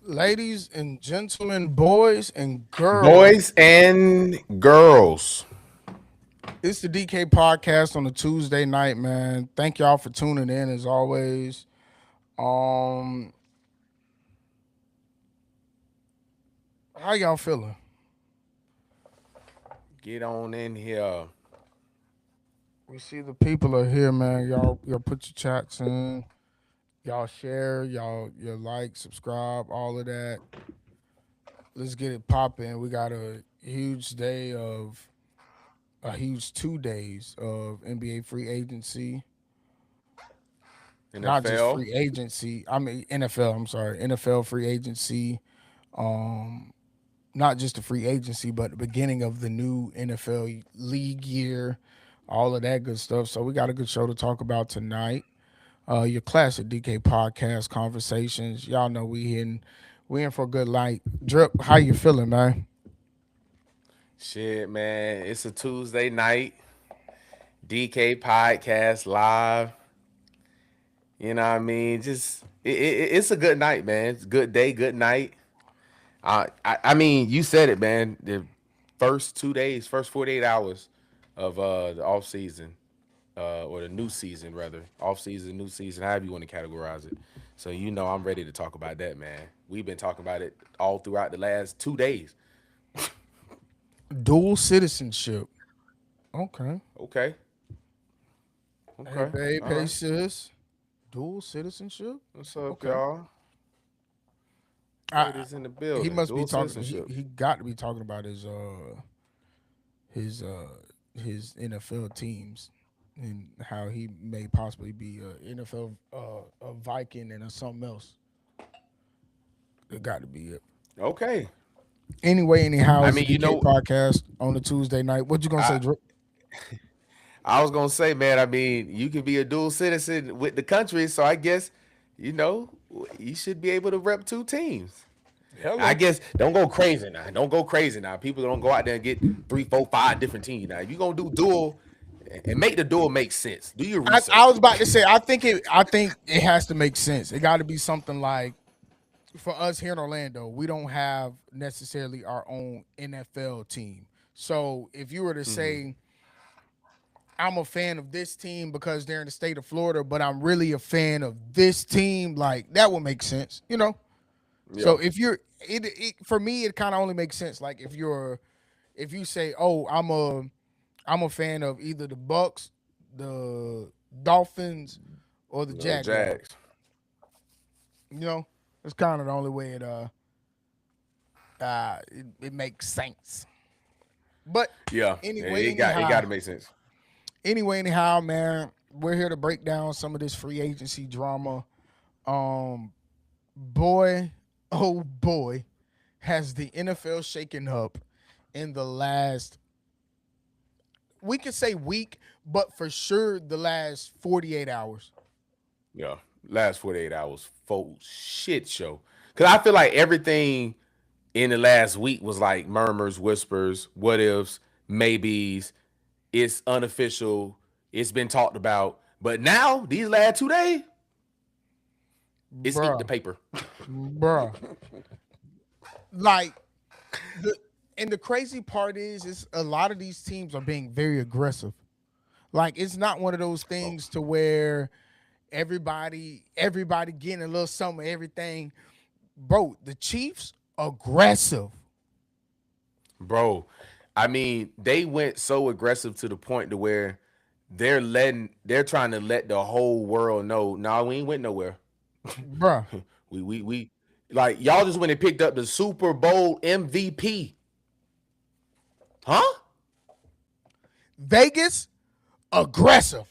Ladies and gentlemen, boys and girls, Boys and girls. it's the DK podcast on a Tuesday night, man. Thank y'all for tuning in as always. Um, how y'all feeling? Get on in here. We see the people are here, man. Y'all put your chats in. Y'all share, y'all like, subscribe, all of that. Let's get it popping. We got a huge 2 days of NBA free agency. Not just NFL. free agency. I mean NFL. I'm sorry, NFL free agency. Um, Not just the free agency, but the beginning of the new NFL league year. All of that good stuff. So we got a good show to talk about tonight. Your classic DK podcast conversations. Y'all know we in for a good night. Drip, how you feeling, man? Shit, man. It's a Tuesday night. DK podcast live. You know what I mean? It's a good night, man. It's a good day, good night. I mean, you said it, man. The first 2 days, first 48 hours of the off season, or the new season rather, off season, new season, however you want to categorize it. So I'm ready to talk about that, man. We've been talking about it all throughout the last 2 days. Dual citizenship. Okay. Okay, Hey okay, babe, all hey right. sis. Dual citizenship. What's up, Okay. y'all? I, Ladies in the he building, must be dual talking. He citizenship. he got to be talking about his NFL teams and how he may possibly be a NFL a Viking and a something else. It got to be it. Okay. Anyway, anyhow, I it's the mean, DK podcast on a Tuesday night. What you gonna say, I Drip? I was gonna say, man. I mean, you can be a dual citizen with the country, so I guess you know you should be able to rep two teams. I Hello. guess don't go crazy now. Don't go crazy now. People don't go out there and get three, four, five different teams. Now, if you're gonna do dual and make the dual make sense, do your I was research. about to say. I think it has to make sense. It got to be something like for us here in Orlando, we don't have necessarily our own NFL team. So if you were to say I'm a fan of this team because they're in the state of Florida, but I'm really a fan of this team, like that would make sense, you know? So Yeah. if you're it for me it kind of only makes sense like if you say, "Oh, I'm a fan of either the Bucks, the Dolphins, or the The Jaguars." Jags. You know? It's kind of the only way it makes sense. But Yeah. anyway, It got anyhow, to make sense. man, we're here to break down some of this free agency drama. Um, boy, oh boy, has the NFL shaken up in the last, we could say week, but for sure the last 48 hours. Yeah. Last 48 hours, folks, shit show. Cause I feel like everything in the last week was like murmurs, whispers, what ifs, maybes. It's unofficial. It's been talked about. But now, these last 2 days, it's ink the Bruh, paper. bruh. Like, the, and the crazy part is a lot of these teams are being very aggressive. Like, it's not one of those Oh, things to where everybody getting a little something, everything. Bro, the Chiefs aggressive. bro, I mean, they went so aggressive to the point to where they're trying to let the whole world know, nah, we ain't went nowhere. Bruh. We like y'all just went and picked up the Super Bowl MVP. Huh? Vegas aggressive.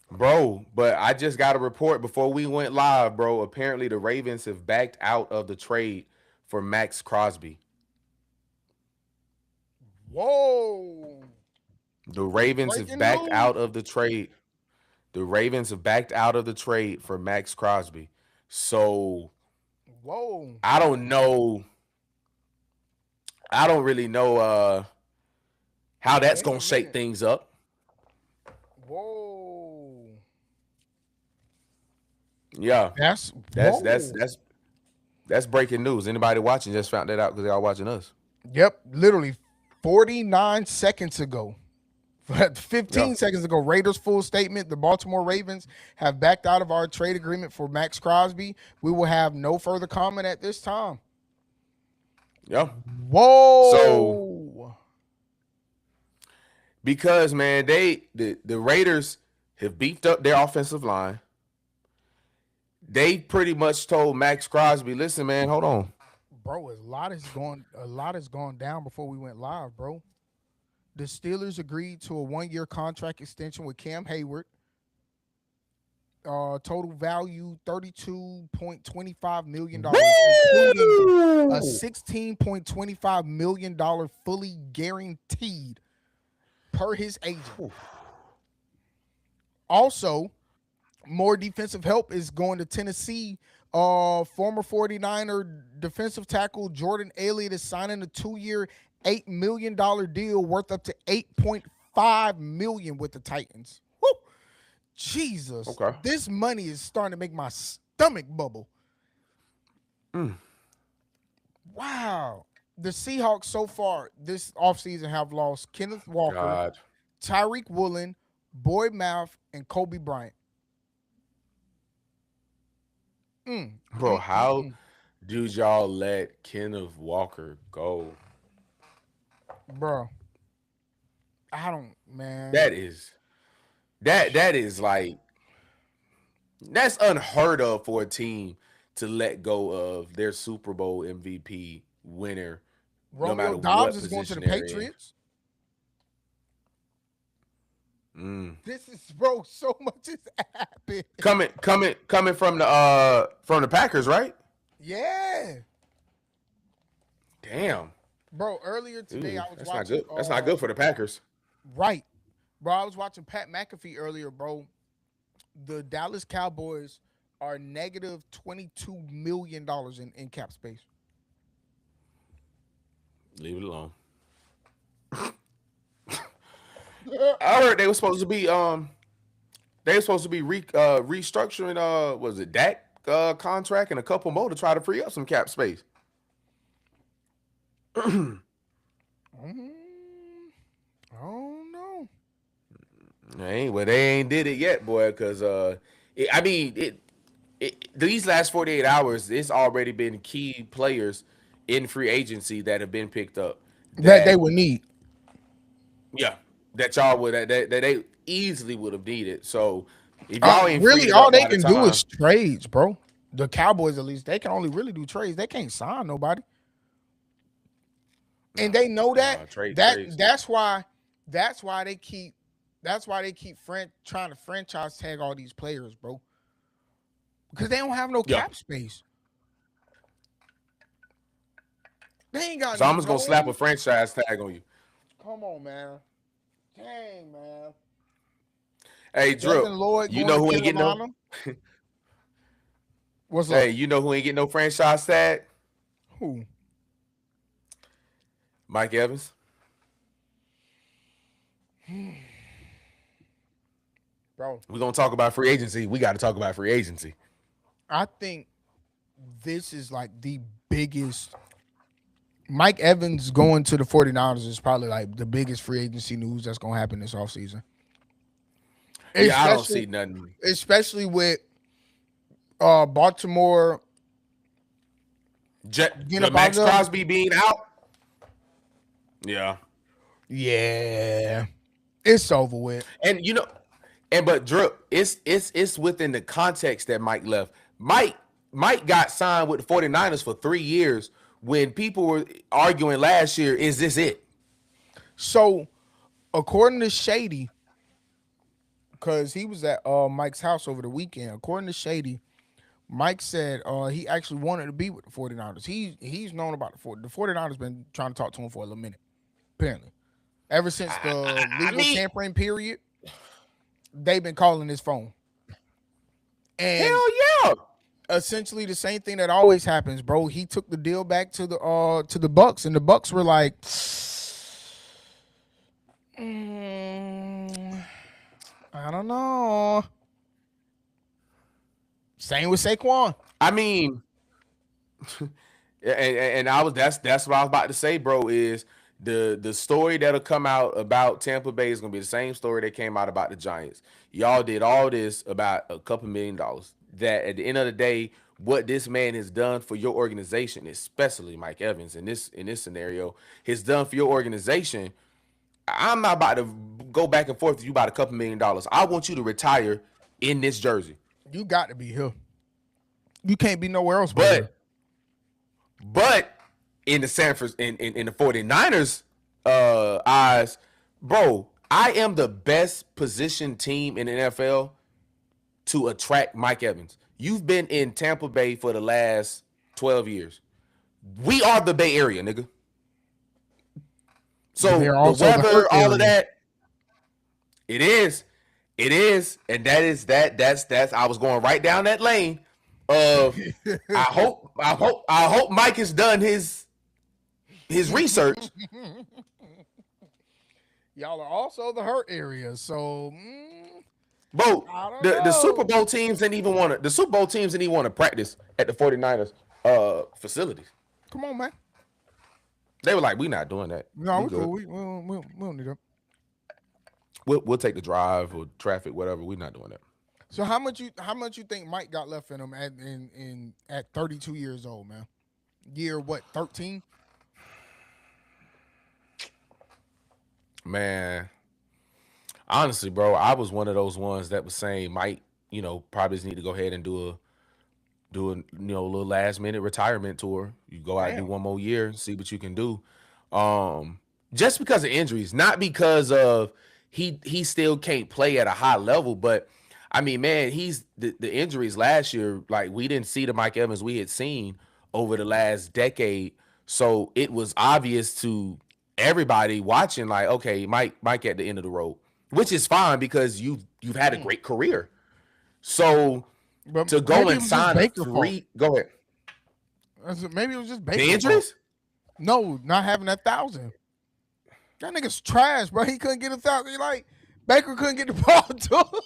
Bro, but I just got a report before we went live, bro. Apparently the Ravens have backed out of the trade for Max Crosby. Whoa. The Ravens have Breaking backed news. out of the trade. The Ravens have backed out of the trade for Max Crosby. So Whoa. I don't know. I don't really know how that's Wait gonna a shake minute. things up. Whoa. Yeah. That's That's that's whoa. that's That's breaking news. Anybody watching just found that out because they all watching us. Yep, literally 49 seconds ago. Yeah. 15 seconds ago, Raiders full statement. The Baltimore Ravens have backed out of our trade agreement for Max Crosby. We will have no further comment at this time. Yeah. So Whoa. because man, the Raiders have beefed up their offensive line. They pretty much told Max Crosby, listen, man, hold on. Bro, a lot has gone down before we went live, bro. The Steelers agreed to a 1-year contract extension with Cam Hayward. Total value $32.25 million, including a Woo! $16.25 million fully guaranteed per his agent. Also, more defensive help is going to Tennessee. Former 49er defensive tackle Jordan Elliott is signing a 2-year, $8 million deal worth up to $8.5 million with the Titans. Woo! Jesus, Okay. this money is starting to make my stomach bubble. Wow. The Seahawks so far this offseason have lost Kenneth Walker, God. Tyreek Woolen, Boyd Mouth, and Kobe Bryant. Bro, how do y'all let Kenneth Walker go? Bro, I don't, man. That is that is like that's unheard of for a team to let go of their Super Bowl MVP winner, no Romeo matter Dobbs what is going to position the they're in. Patriots. This is, bro, so much has happened. Coming from the Packers, right? Yeah. Damn. Bro, earlier today Ooh, I was that's not watching good. That's not good for the Packers. right. Bro, I was watching Pat McAfee earlier, bro. The Dallas Cowboys are negative $22 million in cap space. Leave it alone. I heard they were supposed to be restructuring was it Dak contract and a couple more to try to free up some cap space. Oh no. They ain't did it yet, boy. Because I mean, these last 48 hours, it's already been key players in free agency that have been picked up. That they That would need. yeah, that y'all would that they easily would have needed. So if y'all ain't freed Really, it all up they by the can do is time, trades, bro. The Cowboys, at least, they can only really do trades. They can't sign nobody, and they know that. trades. That's why they keep. That's why they keep trying to franchise tag all these players, bro. Because they don't have no Yeah. cap space. They ain't got So I'm just gonna slap a no. franchise tag on you. Come on, man. Dang, man. Hey, Devin Drip, Lloyd you going know to who ain't getting no. Carolina. What's Hey, up? you know who ain't getting no franchise tag? Who, Mike Evans. bro? We're gonna talk about free agency. We got to talk about free agency. I think this is like the biggest. Mike Evans going to the 49ers is probably like the biggest free agency news that's going to happen this offseason. Yeah, I don't Especially, see nothing. especially with Baltimore getting The up out of Max them. Crosby being out. Yeah, Yeah, it's over with. and but Drip, it's within the context that Mike left. Mike got signed with the 49ers for 3 years when people were arguing last year, is this it? So, according to Shady, because he was at Mike's house over the weekend, according to Shady, Mike said he actually wanted to be with the 49ers. He's known about the 49ers been trying to talk to him for a little minute, apparently. Ever since the I legal mean, tampering period, they've been calling his phone. And hell yeah. essentially the same thing that always happens, bro. He took the deal back to the Bucks, and the Bucks were like, I don't know. Same with Saquon. I mean, and I was that's what I was about to say, bro. Is the story that'll come out about Tampa Bay is gonna be the same story that came out about the Giants. Y'all did all this about a couple $1 million. That at the end of the day, what this man has done for your organization, especially Mike Evans in this scenario, has done for your organization. I'm not about to go back and forth with you about a couple $1 million. I want you to retire in this jersey. You got to be here. You can't be nowhere else but here. But in the in the 49ers eyes, bro, I am the best positioned team in the NFL to attract Mike Evans. You've been in Tampa Bay for the last 12 years. We are the Bay Area, nigga. So They're the also the hurt weather, all of area. that, it is. It is. And that's I was going right down that lane of I hope Mike has done his research. Y'all are also the hurt area. So, Bro, I don't the Super know. Bowl teams didn't even want to practice at the 49ers facilities. Come on, man. They were like, we not doing that. No, We we good. cool. We don't need them. We'll take the drive or traffic, whatever. We're not doing that. So how much you think Mike got left in him at 32 years old, man? Year what, 13? Man, honestly, bro, I was one of those ones that was saying Mike, probably just need to go ahead and do a little last minute retirement tour. You go out and do Damn. one more year, see what you can do. Just because of injuries, not because of he still can't play at a high level, but I mean, man, he's the injuries last year, like we didn't see the Mike Evans we had seen over the last decade. So it was obvious to everybody watching, like, okay, Mike at the end of the road, which is fine because you've had a great career. So But to go maybe it and was just sign a Baker fault. three, go ahead. Maybe it was just The Baker fault. injuries? No, not having that 1,000. That nigga's trash, bro. He couldn't get 1,000. Like Baker couldn't get the ball to him.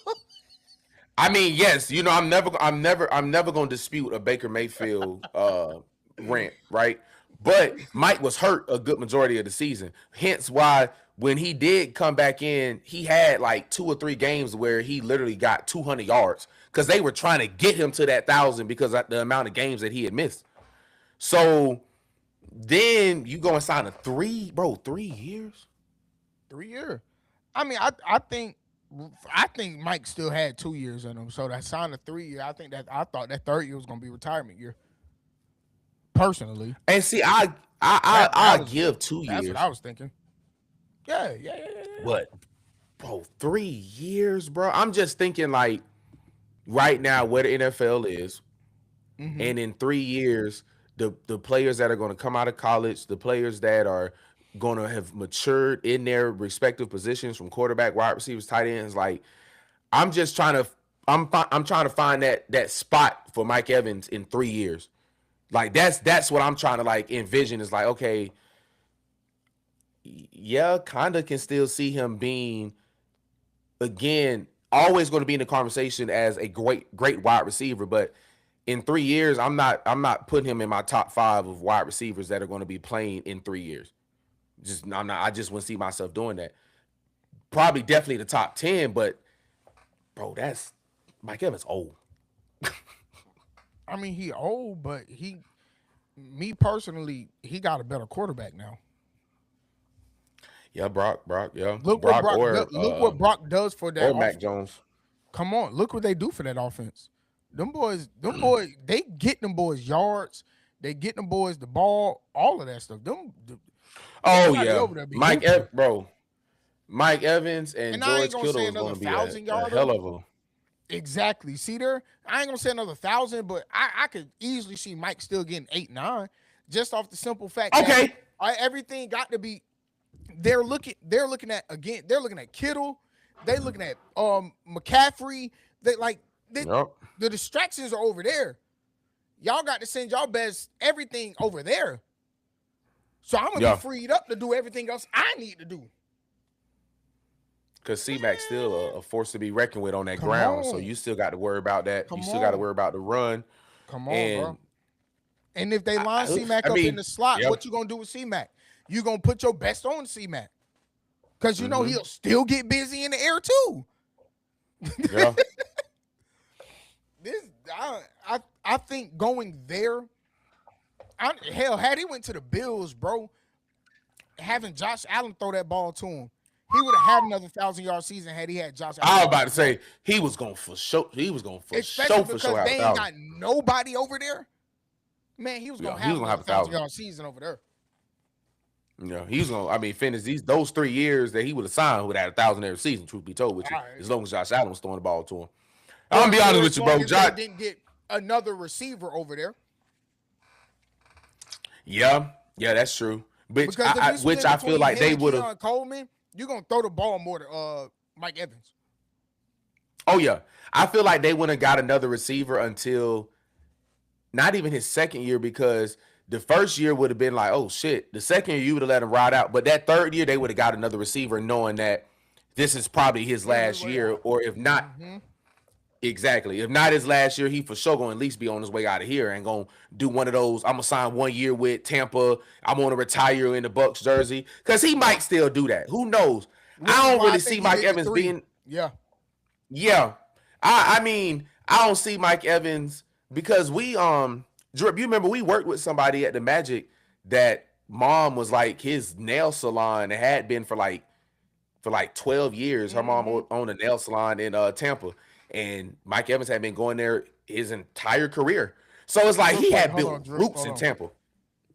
I mean, yes, I'm never gonna dispute a Baker Mayfield rant, right? But Mike was hurt a good majority of the season. Hence why when he did come back in, he had like 2 or 3 games where he literally got 200 yards because they were trying to get him to that 1,000 because of the amount of games that he had missed. So then you go and sign a 3 years. 3 years. I mean, I think Mike still had 2 years in him. So that signed a 3 year. I thought that third year was gonna be retirement year. Personally, And see, I give two that's what I years, was thinking. Yeah, yeah, yeah, yeah, yeah. but bro, 3 years, bro. I'm just thinking like right now where the NFL is, Mm-hmm. and in 3 years, the players that are going to come out of college, the players that are going to have matured in their respective positions from quarterback, wide receivers, tight ends. Like I'm just trying to, I'm trying to find that spot for Mike Evans in 3 years. Like that's what I'm trying to like envision. Is like okay, yeah, kind of can still see him being again always going to be in the conversation as a great wide receiver, but in 3 years, I'm not putting him in my top 5 of wide receivers that are going to be playing in 3 years. Just I'm not. I just wouldn't see myself doing that. Probably definitely the top 10, but bro, that's Mike Evans old. I mean, he old, but me personally, he got a better quarterback now. Yeah, Brock, yeah, Look what Brock Brock look what Brock does for that or Mac offense. Jones. Come on, look what they do for that offense. Them boys, they get them boys yards. They get them boys the ball, all of that stuff. Oh Everybody yeah, over there be hooping. Bro, Mike Evans and And I ain't George gonna say Kittle is going another to be a, 1,000 yarder. hell of a. Exactly. See there, I ain't gonna say another 1,000, but I could easily see Mike still getting 8, 9, just off the simple fact that Okay. everything got to be. They're looking at again. They're looking at Kittle. They looking at McCaffrey. They like Yep. the distractions are over there. Y'all got to send y'all best everything over there. So I'm gonna be Yeah. freed up to do everything else I need to do. Because C-Mac's still a force to be reckoned with on that Come ground. So on, you still got to worry about that. You come still got to on, worry about the run. come on, bro. And And if they line C-Mac I up in mean, the slot, yeah, what you gonna do with C-Mac? You gonna put your best on C-Mac because you know mm-hmm, he'll still get busy in the air too. yeah. This I think going there. Hell, had he went to the Bills, bro, having Josh Allen throw that ball to him, he would have had another 1,000-yard season had he had Josh Allen I was throw about to that ball. say he was going for sure. He was going Especially for sure because have they a ain't thousand. got nobody over there. Man, he was Yeah, gonna he have was gonna another have a thousand thousand. yard season over there. Yeah, he's gonna. I mean, finish those 3 years that he would have signed would have had 1,000 every season. Truth be told, with you, All right. as long as Josh Allen was throwing the ball to him. I'm gonna Or be honest or with as you, bro. long as they Josh. didn't get another receiver over there. Yeah, yeah, that's true. Which Because if you which split I feel between like him they and would have. Keon Coleman, you're gonna throw the ball more to Mike Evans. Oh yeah, I feel like they wouldn't have got another receiver until not even his second year because the first year would have been like, oh shit. The second year you would have let him ride out, but that third year they would have got another receiver, knowing that this is probably his This is his last way year, out. or if not, Mm-hmm. exactly, if not his last year, he for sure gonna at least be on his way out of here and gonna do one of those. I'm gonna sign 1 year with Tampa. I'm gonna retire in the Bucks jersey because he might still do that. Who knows? Which I is don't why I really think see he Mike did the Evans 3. being. Yeah. Yeah, I mean, I don't see Mike Evans because Drip, you remember we worked with somebody at the Magic that mom was like his nail salon and had been for like 12 years. Her mom Mm-hmm. owned a nail salon in Tampa, and Mike Evans had been going there his entire career. So it's like Real he quick, had hold built on, Drew. roots Hold in on. Tampa.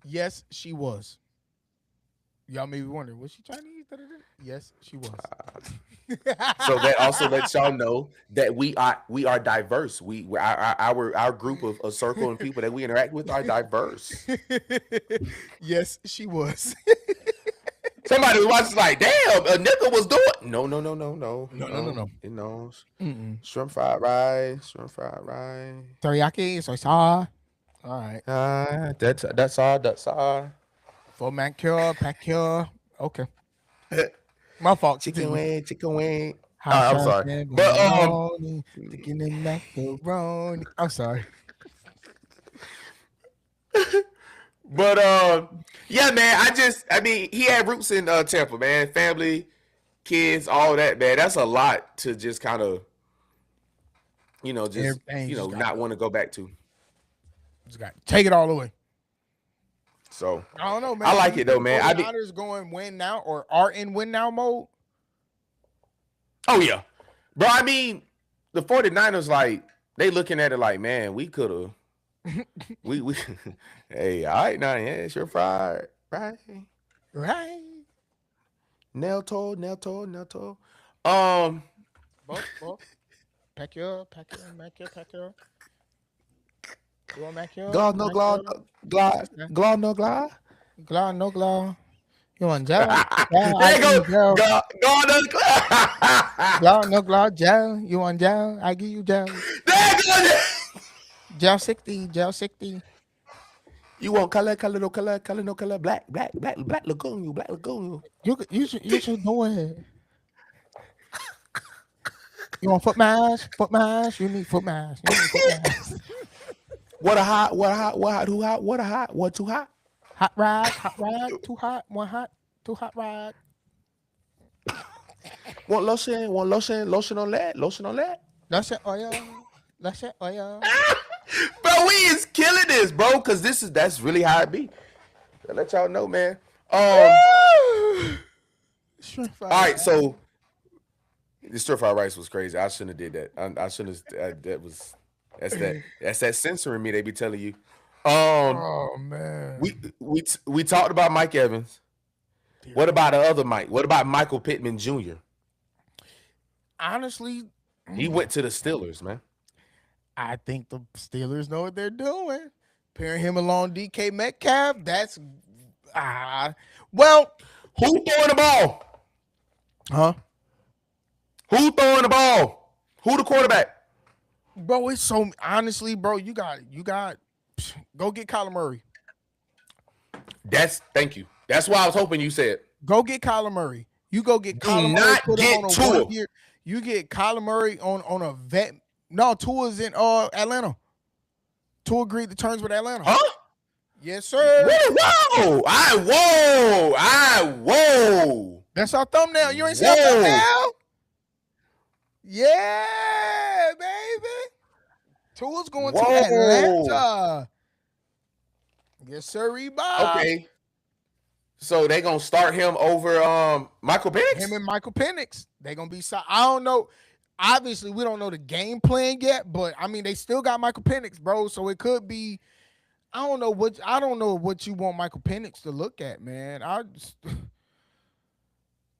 Yes, she was. Y'all may be wondering, was she Chinese? Da-da-da? Yes, she was. So that also lets y'all know that we are diverse. Our group of a circle and people that we interact with are diverse. Yes, she was. Somebody was watching like, damn, a nigga was doing. No, no, no, no, no, No, no, no, no. no. It knows. Mm-mm. Shrimp fried rice. Teriyaki, soy sauce. All right. That's all. That's all. For manicure, pedicure. Okay. My fault. Chicken Continue. wing, chicken wing. Hot I'm sauce sorry, and but bologna, chicken and macaroni. I'm sorry. but yeah, man. I mean, he had roots in Tampa, man. Family, kids, all that, man. That's a lot to just kind of, just Everything just got not want to go back to. take it all away. So I don't know, man. I Do like you it though, think man. 49ers going win now or are in win now mode? Oh yeah, bro. I mean, the 49ers, like, they looking at it like, man, we could have, we, hey, all right now, yeah, it's your fried, right? Right. Nail toe, nail toe, nail toe. Um, Both. Pedicure, pedicure. You want manicure? Gloss, no gloss, Manicure? gloss, gloss, no gloss. Glow, no glow. You want gel? Gel, I There you give you go, gel. go, no gloss. Glow, no glow, gel. You want gel? I give you gel. There you go. Gel 60, gel 60. You want color, no color, black lagoon, black lagoon. You should know it. You want foot mask? Foot mask? You need foot mask. What a hot, who hot, what a hot, what too hot? Hot rod, too hot, one hot, too hot rod. Want lotion on that. That's it, oil. That's it, oil. Bro, we is killing this, bro, because that's really how it be. I'll let y'all know, man. All right, so the stir fried rice was crazy. I shouldn't have did that. I shouldn't have. That's that censoring me. They be telling you. Oh man. We talked about Mike Evans. What about the other Mike? What about Michael Pittman Jr.? Honestly, He went to the Steelers, man. I think the Steelers know what they're doing. Pairing him along DK Metcalf, that's well, Who throwing the ball? huh? Who throwing the ball? Who the quarterback? Bro, it's so honestly, bro, you got go get Kyler Murray. Thank you. That's why I was hoping you said. Go get Kyler Murray. You go get Do Kyler Murray, not put him get on a Tua. 1 year. You get Kyler Murray on a vet. No, Tua's in Atlanta. Tua agreed to terms with Atlanta. Huh? Yes, sir. Whoa! Whoa! That's our thumbnail. You ain't see our Whoa! thumbnail? Yeah, baby. Tua's going to Whoa! Atlanta. Yes, sir, Bob. Okay, so they gonna start him over Michael Him Penix? and Michael Penix. They gonna be. I don't know. Obviously, we don't know the game plan yet, but I mean, they still got Michael Penix, bro. So it could be. I don't know what you want Michael Penix to look at, man.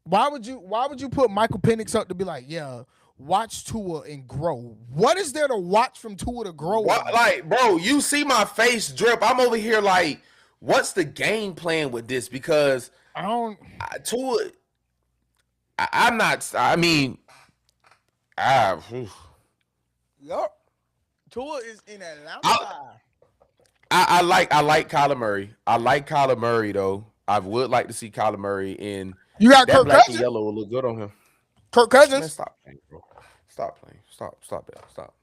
Why would you put Michael Penix up to be like, yeah, watch Tua and grow? What is there to watch from Tua to grow What, on? like, bro? You see my face drip. I'm over here like, what's the game plan with this? Because I don't. Tua, I'm not. I mean, I, Yup. Tua is in I, Atlanta. I like Kyler Murray. I like Kyler Murray though. I would like to see Kyler Murray in You got that Kirk black and Cousins. yellow will look good on him. Kirk Man, Cousins. stop playing, bro. Stop playing. Stop that. Stop.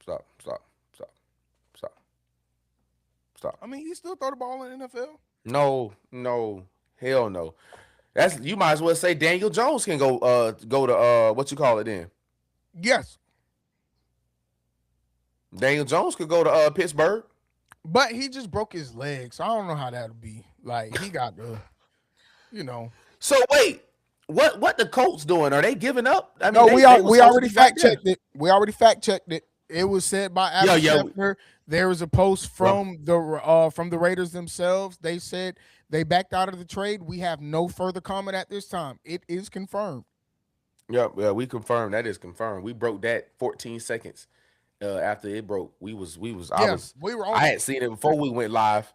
Stop. I mean, he still throw the ball in the NFL. No, hell no. That's you might as well say Daniel Jones can go to what you call it then. Yes, Daniel Jones could go to Pittsburgh. but he just broke his leg, so I don't know how that'll be. Like he got the, you know. So wait, what the Colts doing? Are they giving up? I mean, No, they were we supposed to already be back fact there. checked it. We already fact checked it. It was said by Yeah, Adam yeah. Schefter. There was a post Well, from the Raiders themselves. They said they backed out of the trade. We have no further comment at this time. It is confirmed. yeah, we confirmed that is confirmed. We broke that 14 seconds after it broke. Yeah, we were on I it. had seen it before we went live,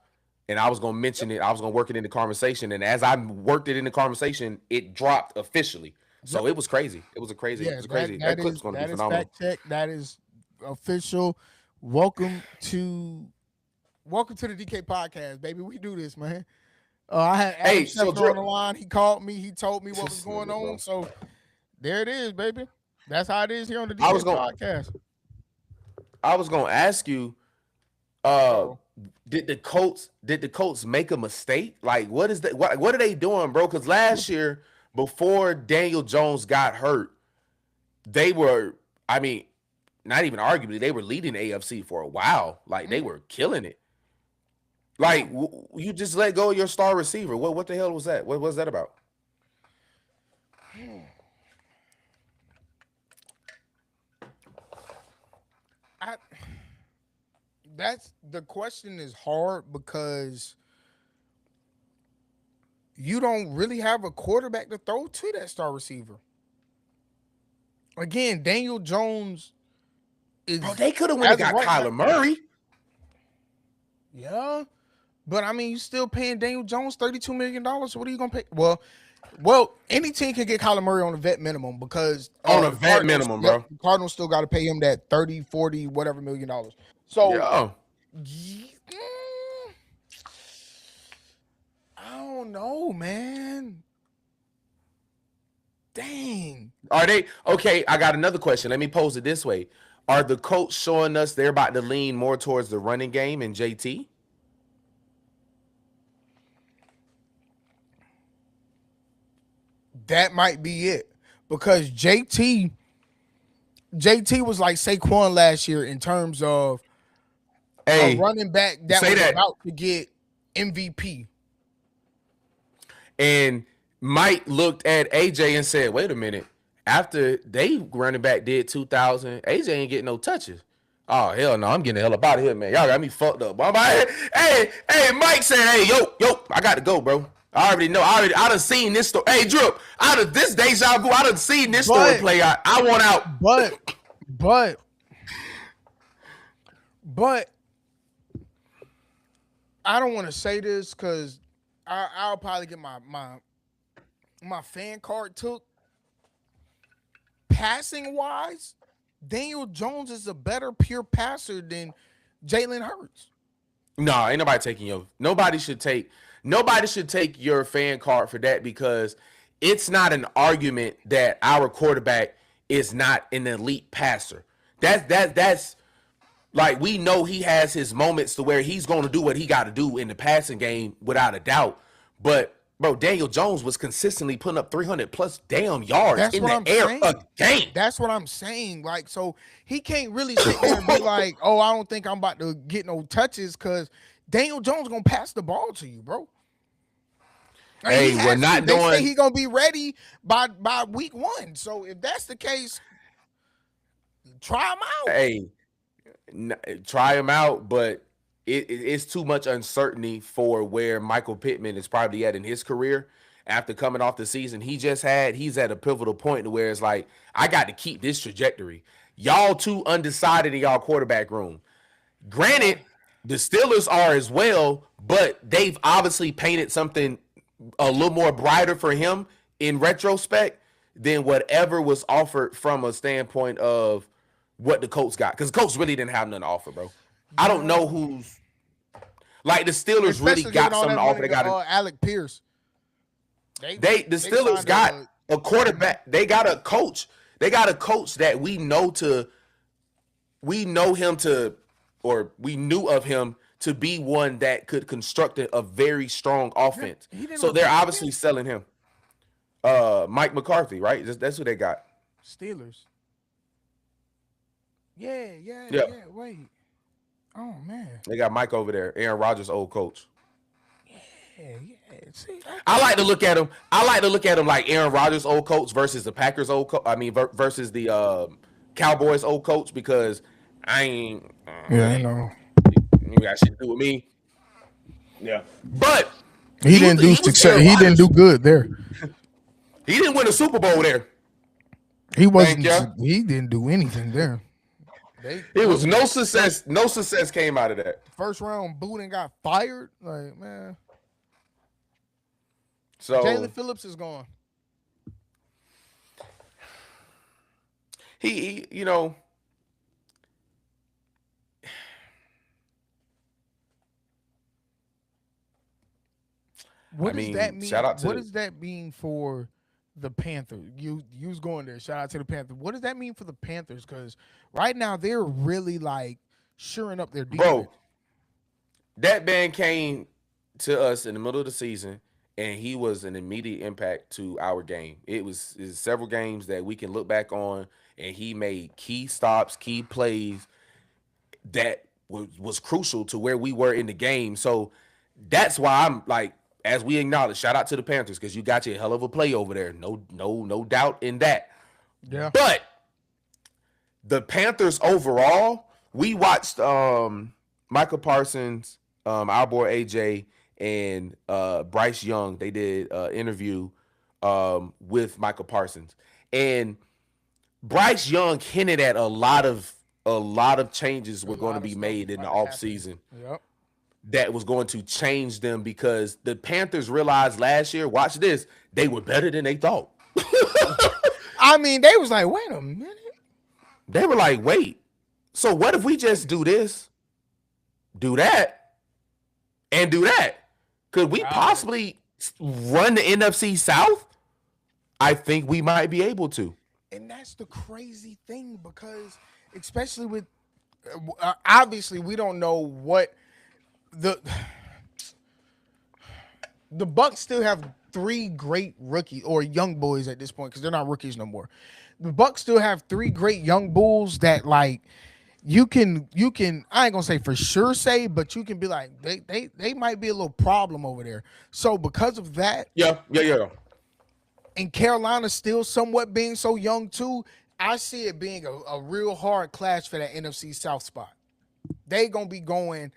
and I was gonna mention it. I was gonna work it in the conversation, and as I worked it in the conversation, it dropped officially. Yep. So it was crazy. It was crazy. It Yeah, was crazy. That clip's gonna be that is phenomenal. fact check. That is official. Welcome to the DK podcast, baby. We do this, man. I had Adam Hey, so Schefter on Drip, the line. He called me. He told me what was this going nigga, on. bro. So there it is, baby. That's how it is here on the I DK was gonna podcast. I was gonna ask you, uh, So did the Colts make a mistake? Like, what is that? What are they doing, bro? Because last year, before Daniel Jones got hurt, they were, I mean, not even arguably, they were leading AFC for a while. Like they were killing it. yeah, Like you just let go of your star receiver. What the hell was that? What was that about? I that's the question is hard because you don't really have a quarterback to throw to that star receiver. Again, Daniel Jones Bro, is they could have went and as of got right now. Kyler Murray. Yeah, but I mean, you still paying Daniel Jones $32 million. So what are you gonna pay? Any team can get Kyler Murray on a vet minimum because On a the vet Cardinals. minimum, Yep, bro. the Cardinals still got to pay him that 30, 40, whatever $1 million. So Yeah. I don't know, man. Dang. Are they okay? I got another question. Let me pose it this way: are the Colts showing us they're about to lean more towards the running game and JT? That might be it because JT was like Saquon last year in terms of a Hey, running back that say was that. about to get MVP. And Mike looked at AJ and said, "Wait a minute. After they running back did 2,000, AJ ain't getting no touches. Oh hell no, I'm getting the hell up out of here, man. Y'all got me fucked up. Hey, Mike said, hey, yo, I got to go, bro. I already know. I done seen this story. Hey, Drip, out of this deja vu, I done seen this story But play out. I want out. but but but I don't want to say this because I'll probably get my fan card took. Passing wise, Daniel Jones is a better pure passer than Jalen Hurts. No, ain't nobody taking your. Nobody should take your fan card for that because it's not an argument that our quarterback is not an elite passer. That's Like, we know he has his moments to where he's going to do what he got to do in the passing game without a doubt. But bro, Daniel Jones was consistently putting up 300 plus damn yards That's in what the I'm air a saying. game. That's what I'm saying. Like, so he can't really sit there and be like, "Oh, I don't think I'm about to get no touches," because Daniel Jones gonna pass the ball to you, bro. Like, he Hey, we're has to. not They say doing. he gonna be ready by week 1. So if that's the case, try him out. Hey, try him out, but it's too much uncertainty for where Michael Pittman is probably at in his career after coming off the season he just had. He's at a pivotal point where it's like, I got to keep this trajectory. Y'all too undecided in y'all quarterback room. Yeah. Granted, the Steelers are as well, but they've obviously painted something a little more brighter for him in retrospect than whatever was offered from a standpoint of what the Colts got. Because the Colts really didn't have nothing to offer, bro. I don't Yeah. know who's like the Steelers really Especially giving got all something that to offer. money They to got a, Alec Pierce. the They Steelers signed got a a quarterback. They got a coach. They got a coach that we know him to, or we knew of him to be one that could construct a very strong offense. he didn't So they're retire obviously yet. selling him. Mike McCarthy, right? That's who they got. Steelers. Yeah, yeah, Yeah, yeah. Wait. Oh man. they got Mike over there, Aaron Rodgers' old coach. Yeah, yeah. See, I okay. like to look at him. I like to look at him like Aaron Rodgers' old coach versus the Packers' old coach. I mean, versus the Cowboys' old coach because I ain't. Yeah, I know. You got shit to do with me. Yeah, but He didn't do he was success. Aaron He didn't do Rodgers. good there. He didn't win a Super Bowl there. He Thank wasn't. you. He didn't do anything there. It What was was no it? success. No success came out of that. First round boot and got fired. Like, man, Jalen So Phillips is gone. you know, I What does that mean, shout mean? out to What the does that mean for the Panthers? You was going there. Shout out to the Panthers. What does that mean for the Panthers? Because right now they're really like shoring up their bro. defense. That man came to us in the middle of the season, and he was an immediate impact to our game. It was several games that we can look back on, and he made key stops, key plays that was crucial to where we were in the game. So that's why I'm like, as we acknowledge, shout out to the Panthers because you got your hell of a play over there. No doubt in that. Yeah. But the Panthers overall, we watched Michael Parsons, our boy AJ, and Bryce Young. They did an interview with Michael Parsons, and Bryce Young hinted at a lot of changes A were going to lot of be stuff made in the about to happen. offseason Yep. that was going to change them because the Panthers realized last year, watch this, they were better than they thought. I mean, they was like, wait a minute. They were like, wait, so what if we just do this, do that, and do that? Could we I, possibly run the NFC South? I think we might be able to. and that's the crazy thing because, especially with, obviously, we don't know what the the Bucks still have three great rookie or young boys at this point because they're not rookies no more. The Bucks still have three great young bulls that like you can I ain't gonna say for sure say, but you can be like they might be a little problem over there. So because of that, Yeah. and Carolina still somewhat being so young too, I see it being a real hard clash for that NFC South spot. They gonna be going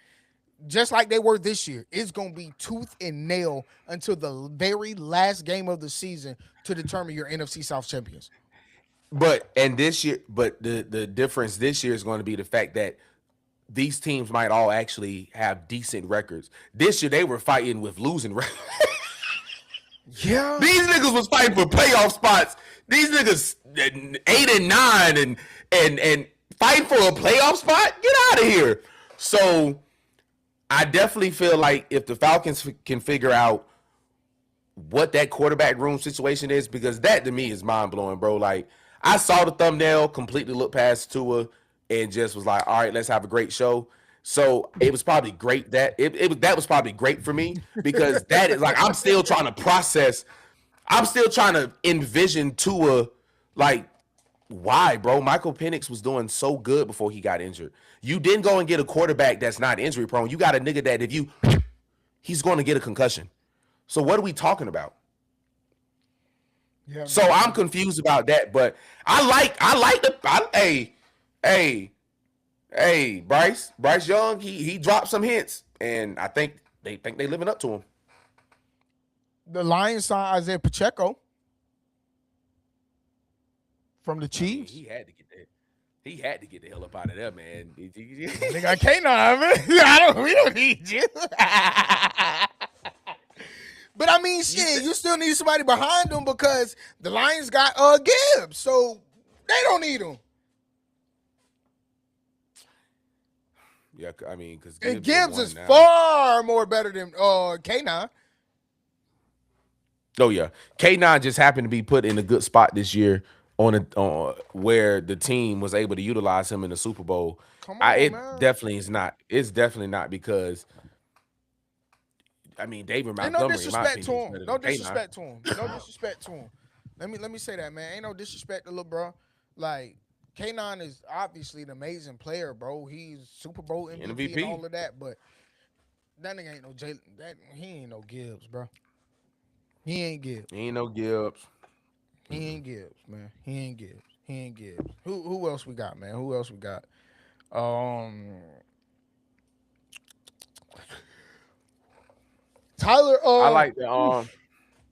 just like they were this year. It's gonna be tooth and nail until the very last game of the season to determine your NFC South champions. But the difference this year is going to be the fact that these teams might all actually have decent records. This year they were fighting with losing records. Yeah. These niggas was fighting for playoff spots. These niggas 8 and 9 and fighting for a playoff spot. Get out of here. So I definitely feel like if the Falcons can figure out what that quarterback room situation is, because that to me is mind blowing, bro. Like I saw the thumbnail, completely looked past Tua. and just was like, all right, let's have a great show. So it was probably great that was probably great for me because that is like I'm still trying to process. I'm still trying to envision Tua like why, bro? Michael Penix was doing so good before he got injured. You didn't go and get a quarterback that's not injury prone. You got a nigga that if you he's going to get a concussion. So what are we talking about? Yeah, So man. I'm confused about that, but hey, Bryce Young, he dropped some hints, and I think they living up to him. The Lions signed Isaiah Pacheco from the I mean, Chiefs. he had to get the hell up out of there, man. Nigga, I can't man. We don't need you. But I mean, shit, you still need somebody behind them because the Lions got Gibbs, so they don't need him. Yeah, I mean, because And Gibbs Gibbs is now. far more better than K9. Oh yeah, K9 just happened to be put in a good spot this year on where the team was able to utilize him in the Super Bowl. Come on, It man. definitely is not. It's definitely not because I mean David Ain't no Montgomery, in my disrespect to opinion, is him. better No than K9. disrespect to him. No disrespect to him. Let me say that, man. Ain't no disrespect to little bro. Like K9 is obviously an amazing player, bro. He's Super Bowl MVP and MVP. all of that, but that nigga ain't no Jalen. That he ain't no Gibbs, bro. He ain't Gibbs. He ain't no Gibbs. He ain't Gibbs, man. He ain't Gibbs. He ain't Gibbs. Who else we got, man? Who else we got? Um, Tyler. I like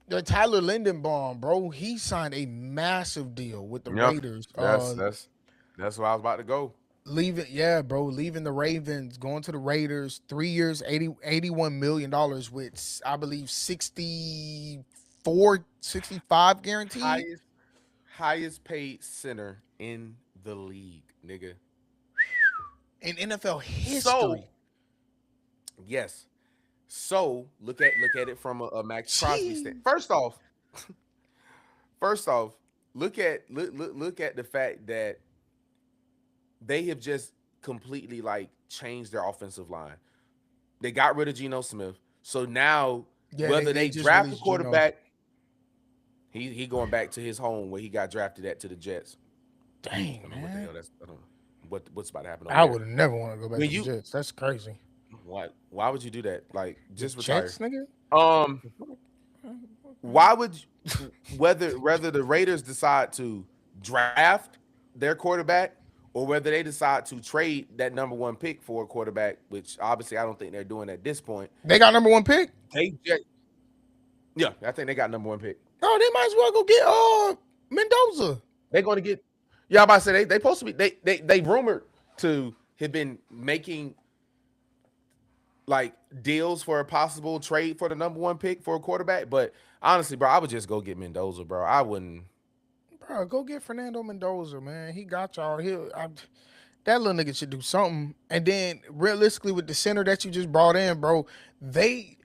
The Tyler Lindenbaum, bro. He signed a massive deal with the Yep. Raiders. That's where I was about to go. Leaving, yeah, bro. Leaving the Ravens, going to the Raiders. 3 years, $81 million, with I believe 64, 65 guaranteed Highest highest paid center in the league, nigga. in NFL So history. yes. So look at it from a Max Crosby Gee. stand. First off, look at the fact that they have just completely like changed their offensive line. They got rid of Geno Smith. So now Yeah, whether they they just draft a released Geno. quarterback, he going back to his home where he got drafted at to the Jets. I Dang, don't know what the man. hell that's I don't know what's about to happen over I there. would never want to go back When to the you Jets. That's crazy. why would you do that? Like The just retire. Jets, nigga? Um why would whether the Raiders decide to draft their quarterback or whether they decide to trade that number one pick for a quarterback, which obviously I don't think they're doing at this point. They got number one pick? They just, yeah, I think they got number one pick. Oh, they might as well go get Mendoza. They're going to get. Yeah, I'm about to say they supposed to be. They rumored to have been making like deals for a possible trade for the number one pick for a quarterback. But honestly, bro, I would just go get Mendoza, bro. I wouldn't. Bro, go get Fernando Mendoza, man. He got y'all. That little nigga should do something. And then realistically, with the center that you just brought in, bro, they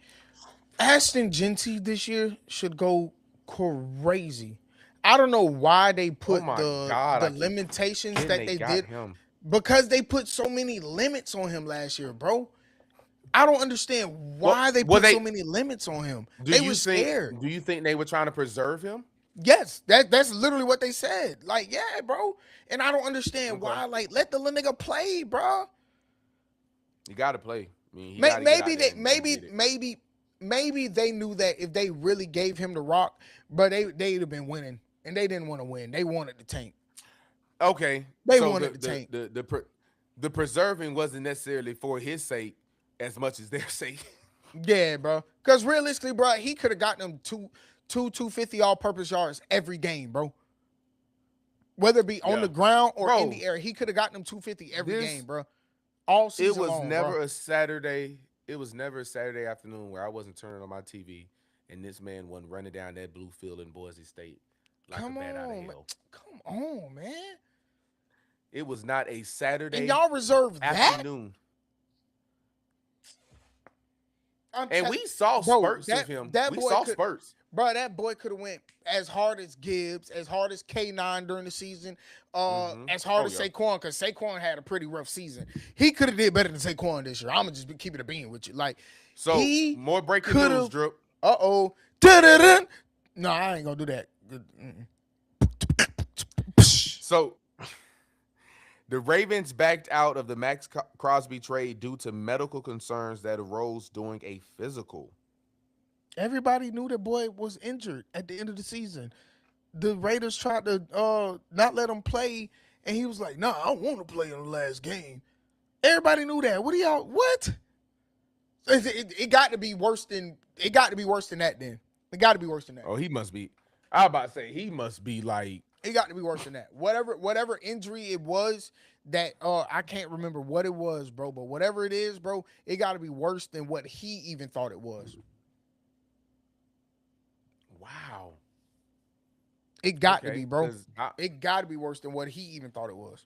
Ashton Genty this year should go crazy. I don't know why they Oh put my the god, I keep limitations forgetting that they they got did him. because they put so many limits on him last year, bro. I don't understand What why they were put so they? many limits on him. Do They you were think? scared. Do you think they were trying to preserve him? Yes, that's literally what they said. Like, yeah, bro. And I don't understand Okay, why. Like, let the little nigga play, bro. you got to play. I mean, he got to get out Maybe there they, and get it. maybe they knew that if they really gave him the rock, but they'd have been winning, and they didn't want to win. They wanted the tank. Okay, They so wanted the tank. the preserving wasn't necessarily for his sake as much as their sake. Yeah, bro. Because realistically, bro, he could have gotten them 250 all-purpose yards every game, bro. Whether it be on Yeah, the ground or in bro, the air, he could have gotten them 250 every game, this bro. All it season was long, bro. never a Saturday. It was never a Saturday afternoon where I wasn't turning on my TV and this man wasn't running down that blue field in Boise State like a Come bat out of on, man. hell. Come on, man. It was not a And Saturday y'all reserve that? afternoon, I'm and te- we saw Bro, spurts of him. that We boy saw could spurts. Bro, that boy could have went as hard as Gibbs, as hard as K9 during the season, Mm-hmm. as hard Oh as yeah. Saquon, because Saquon had a pretty rough season. He could have did better than Saquon this year. I'm gonna just be keeping it a bean with you. Like So he more breaking could news, have. drip. Uh-oh. Da-da-da. No, I ain't gonna do that. So the Ravens backed out of the Crosby trade due to medical concerns that arose during a physical. Everybody knew that boy was injured at the end of the season. The Raiders tried to not let him play, and he was like, "Nah, I don't want to play in the last game." Everybody knew that. What do y'all? What? It got to be worse than it got to be worse than that. Then it got to be worse than that. Oh, he must be. I was about to say he must be like. It got to be worse than that. Whatever injury it was that I can't remember what it was, bro. But whatever it is, bro, it got to be worse than what he even thought it was. Wow. It got to Okay. be, bro. Because It got to be worse than what he even thought it was.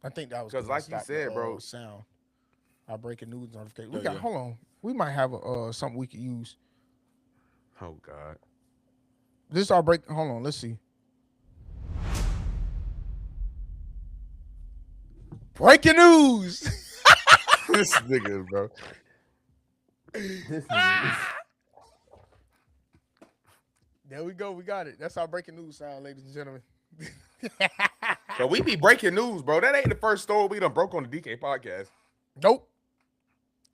I think that was because I like you stopped the said, bro. sound. Our breaking news notification. We Yeah, got yeah. hold on. We might have a something we could use. Oh God. This is our break. Hold on. Let's see. Breaking news. This nigga, bro. This nigga. There we go. We got it. That's our breaking news sound, ladies and gentlemen. But we be breaking news, bro. That ain't the first story we done broke on the DK podcast. Nope.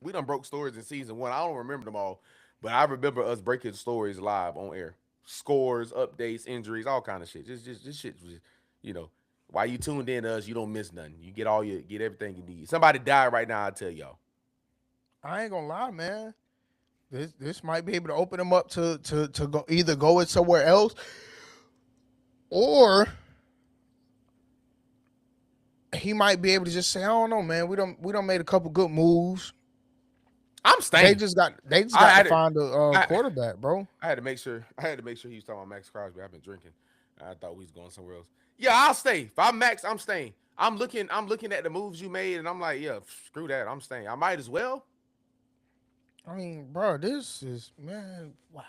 We done broke stories in season one. I don't remember them all, but I remember us breaking stories live on air. Scores, updates, injuries, all kind of shit. Just shit. You know, while you tuned in to us, you don't miss nothing. You get everything you need. Somebody died right now. I tell y'all. I ain't gonna lie, man. This might be able to open him up to go either go it somewhere else or he might be able to just say, I don't know, man. We don't made a couple good moves. I'm staying. They just I got to had it. find a I, quarterback, bro. I had to make sure. I had to make sure he was talking about Max Crosby. I've been drinking. I thought we was going somewhere else. Yeah, I'll stay. If I'm Max, I'm staying. I'm looking. I'm looking at the moves you made, and I'm like, yeah, screw that. I'm staying. I might as well. I mean, bro, this is man, wow.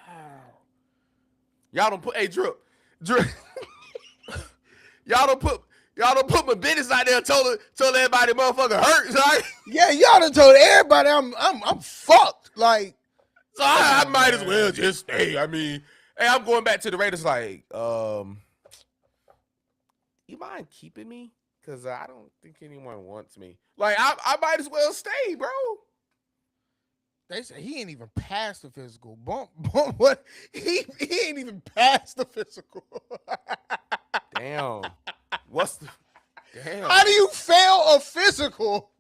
Y'all don't put. Hey, drip. y'all don't put. Y'all don't put my business out there. Told everybody, motherfucker hurt. Right? Yeah, y'all done told everybody I'm fucked. Like, So I might as well just stay. I mean, hey, I'm going back to the Raiders. Like, you mind keeping me? Because I don't think anyone wants me. Like, I might as well stay, bro. they said he ain't even passed the physical. Bump, what? He ain't even passed the physical. Damn. What's the damn? How do you fail a physical?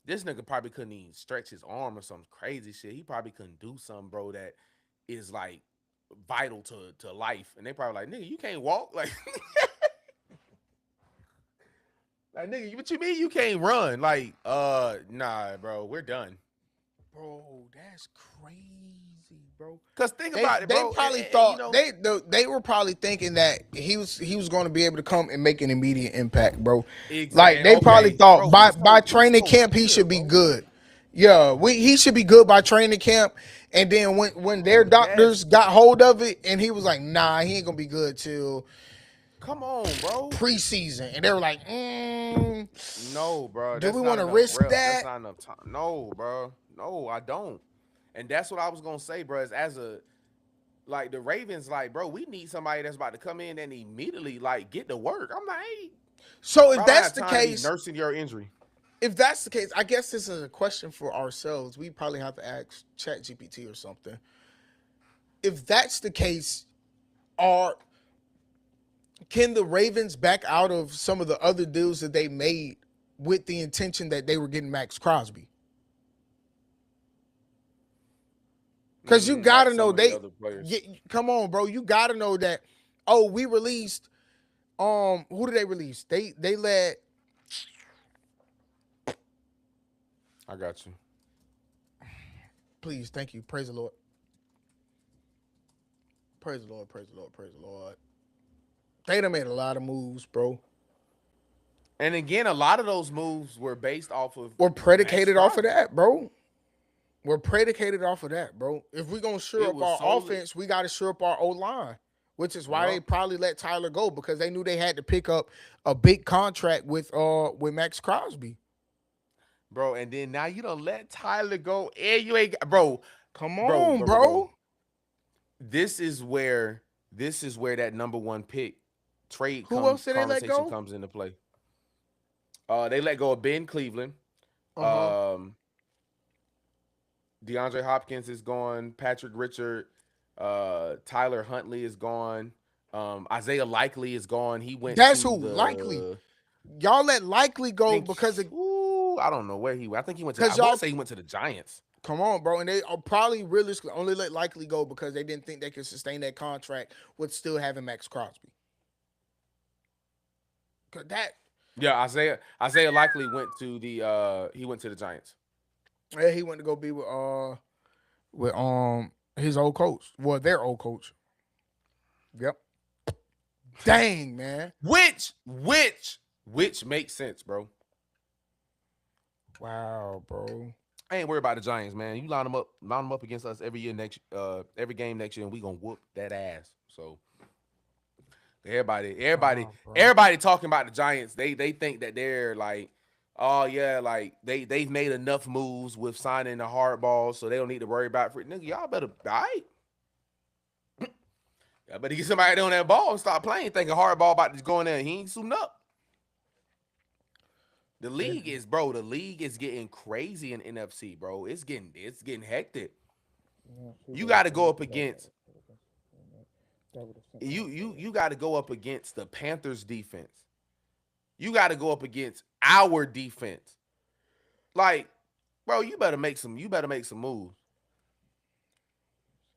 This nigga probably couldn't even stretch his arm or some crazy shit. He probably couldn't do something, bro, that is like vital to life. And they probably like, nigga, you can't walk. Like nigga, what you mean you can't run? Like, nah, bro, we're done. Bro, that's crazy, bro. Cause think They about it, they bro. probably And, you thought know, they were probably thinking that he was going to be able to come and make an immediate impact, bro. Like exactly. they probably Okay, thought bro, by he was training so camp he should good, be bro. good. Yeah, he should be good by training camp. And then when their doctors Yes. got hold of it, and he was like, "Nah, he ain't gonna be good till Come on, bro. preseason." And they were like, No, bro. "Do That's we not want to enough risk reps. That's that?" not enough time. No, bro. No, I don't. And that's what I was gonna say, bro. Is as a like the Ravens, like, bro, we need somebody that's about to come in and immediately like get to work. I'm like, hey, So bro, if I don't that's have the time to be case, nursing your injury. I guess this is a question for ourselves. We probably have to ask ChatGPT or something. If that's the case, are can the Ravens back out of some of the other deals that they made with the intention that they were getting Max Crosby? Because you Like gotta know some of the they other players. come on, bro. You gotta know that. Oh, we released. Who did they release? They let. I got you. Please, thank you. Praise the Lord. Praise the Lord. Praise the Lord. Praise the Lord. They done made a lot of moves, bro. And again, a lot of those moves were based off of Were Max predicated off of Crosby. that, bro. We're predicated off of that, bro. If we're gonna shore It up was our solely. offense, we gotta shore up our O line. Which is why they Yup. probably let Tyler go because they knew they had to pick up a big contract with Max Crosby. Bro, and then now you don't let Tyler go, and you ain't bro, Come bro, on, bro, bro, bro. bro. This is where that number one pick trade Who else did they let conversation go? comes into play. They let go of Ben Cleveland. Uh huh. Um, DeAndre Hopkins is gone. Patrick Richard, Tyler Huntley is gone. Isaiah Likely is gone. He went That's to who likely. the Y'all let likely go think. because of Ooh, I don't know where he went. I think he went to. I because want to y'all say he went to the Giants. come on, bro. And they are probably realistically only let likely go because they didn't think they could sustain that contract with still having Max Crosby. Cause that Yeah, Isaiah Likely went to the. He went to the Giants. yeah, he went to go be with his old coach. Well, their old coach. Yep. Dang, man. Which makes sense, bro. Wow, bro. I ain't worried about the Giants, man. You line them up against us every year every game next year, and we gonna whoop that ass. So everybody, everybody, Wow, bro. everybody talking about the Giants. They think that they're like, oh yeah, like they've made enough moves with signing the hardball, so they don't need to worry about free. Nigga, y'all better all right. Y'all better get somebody on that ball and stop playing, thinking hardball about to go in there. He ain't suiting up. The league is getting crazy in NFC, bro. It's getting hectic. You got to go up against you got to go up against the Panthers defense. You got to go up against our defense. Like, bro, you better make some moves.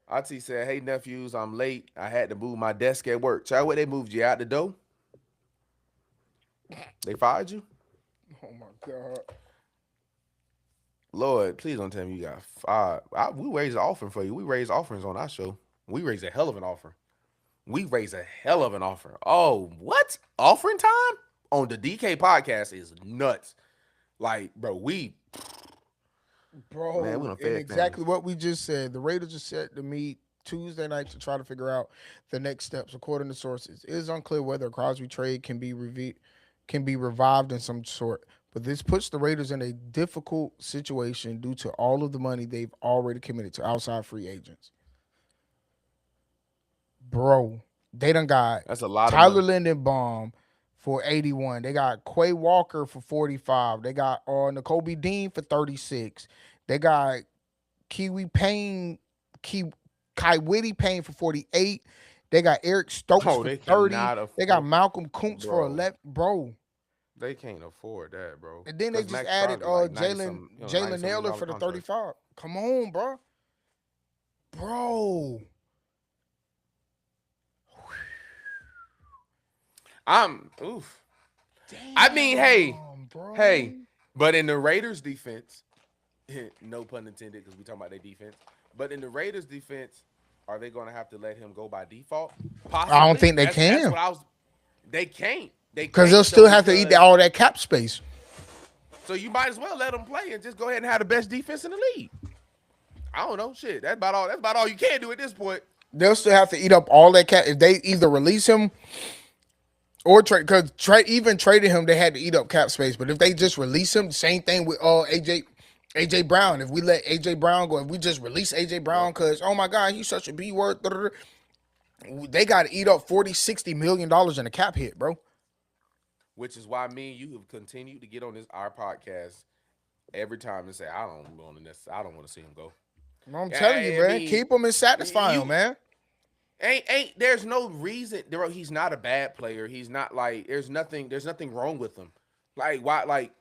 Auntie said, "Hey nephews, I'm late. I had to move my desk at work." Try what they moved you out the door. They fired you. Oh my god. Lord, please don't tell me you got fired. We raised an offering for you. We raised offerings on our show. We raised a hell of an offer. We raised a hell of an offer. Oh, what? Offering time on the DK podcast is nuts. Like, bro, man, we Bro, done and fed exactly families. what we just said. The Raiders are set to meet Tuesday night to try to figure out the next steps. According to sources, it is unclear whether a Crosby trade can be revived in some sort. But this puts the Raiders in a difficult situation due to all of the money they've already committed to outside free agents. Bro, they done got That's a lot of Tyler money. Lindenbaum for 81. They got Quay Walker for 45. They got N'Kobe Dean for 36. They got Kiwi Payne, Ki, Kai Whitty Payne for 48. They got Eric Stokes Oh, for they 30. cannot They got afford, Malcolm Kuntz for bro. 11. Bro. They can't afford that, bro. And then they Cause just Max added Crosby like 90 Jalen some, Jalen 90 some million Naylor dollar for the contract. 35. Come on, bro. Bro. I'm oof. I mean, hey, Damn, bro. hey, but in the Raiders defense, no pun intended, because we talking about their defense. But in the Raiders defense, are they going to have to let him go by default? I don't Possibly. think they That's can. what I was. They can't. They Because they'll can't though still have to eat because all that cap space. so you might as well let them play and just go ahead and have the best defense in the league. I don't know. Shit, that's about all. That's about all you can do at this point. They'll still have to eat up all that cap. If they either release him or trade, because even trading him, they had to eat up cap space. But if they just release him, same thing with AJ Brown. If we let AJ Brown go, if we just release AJ Brown, Yep. because oh my God, he's such a B word, they got to eat up 40-60 million dollars in a cap hit, bro. Which is why me and you have continued to get on this our podcast every time and say I don't want to. I don't want to see him go. I'm telling you, I man, mean, keep him and satisfy him, you man. ain't there's no reason bro, he's not a bad player. He's not like there's nothing wrong with him. Like why like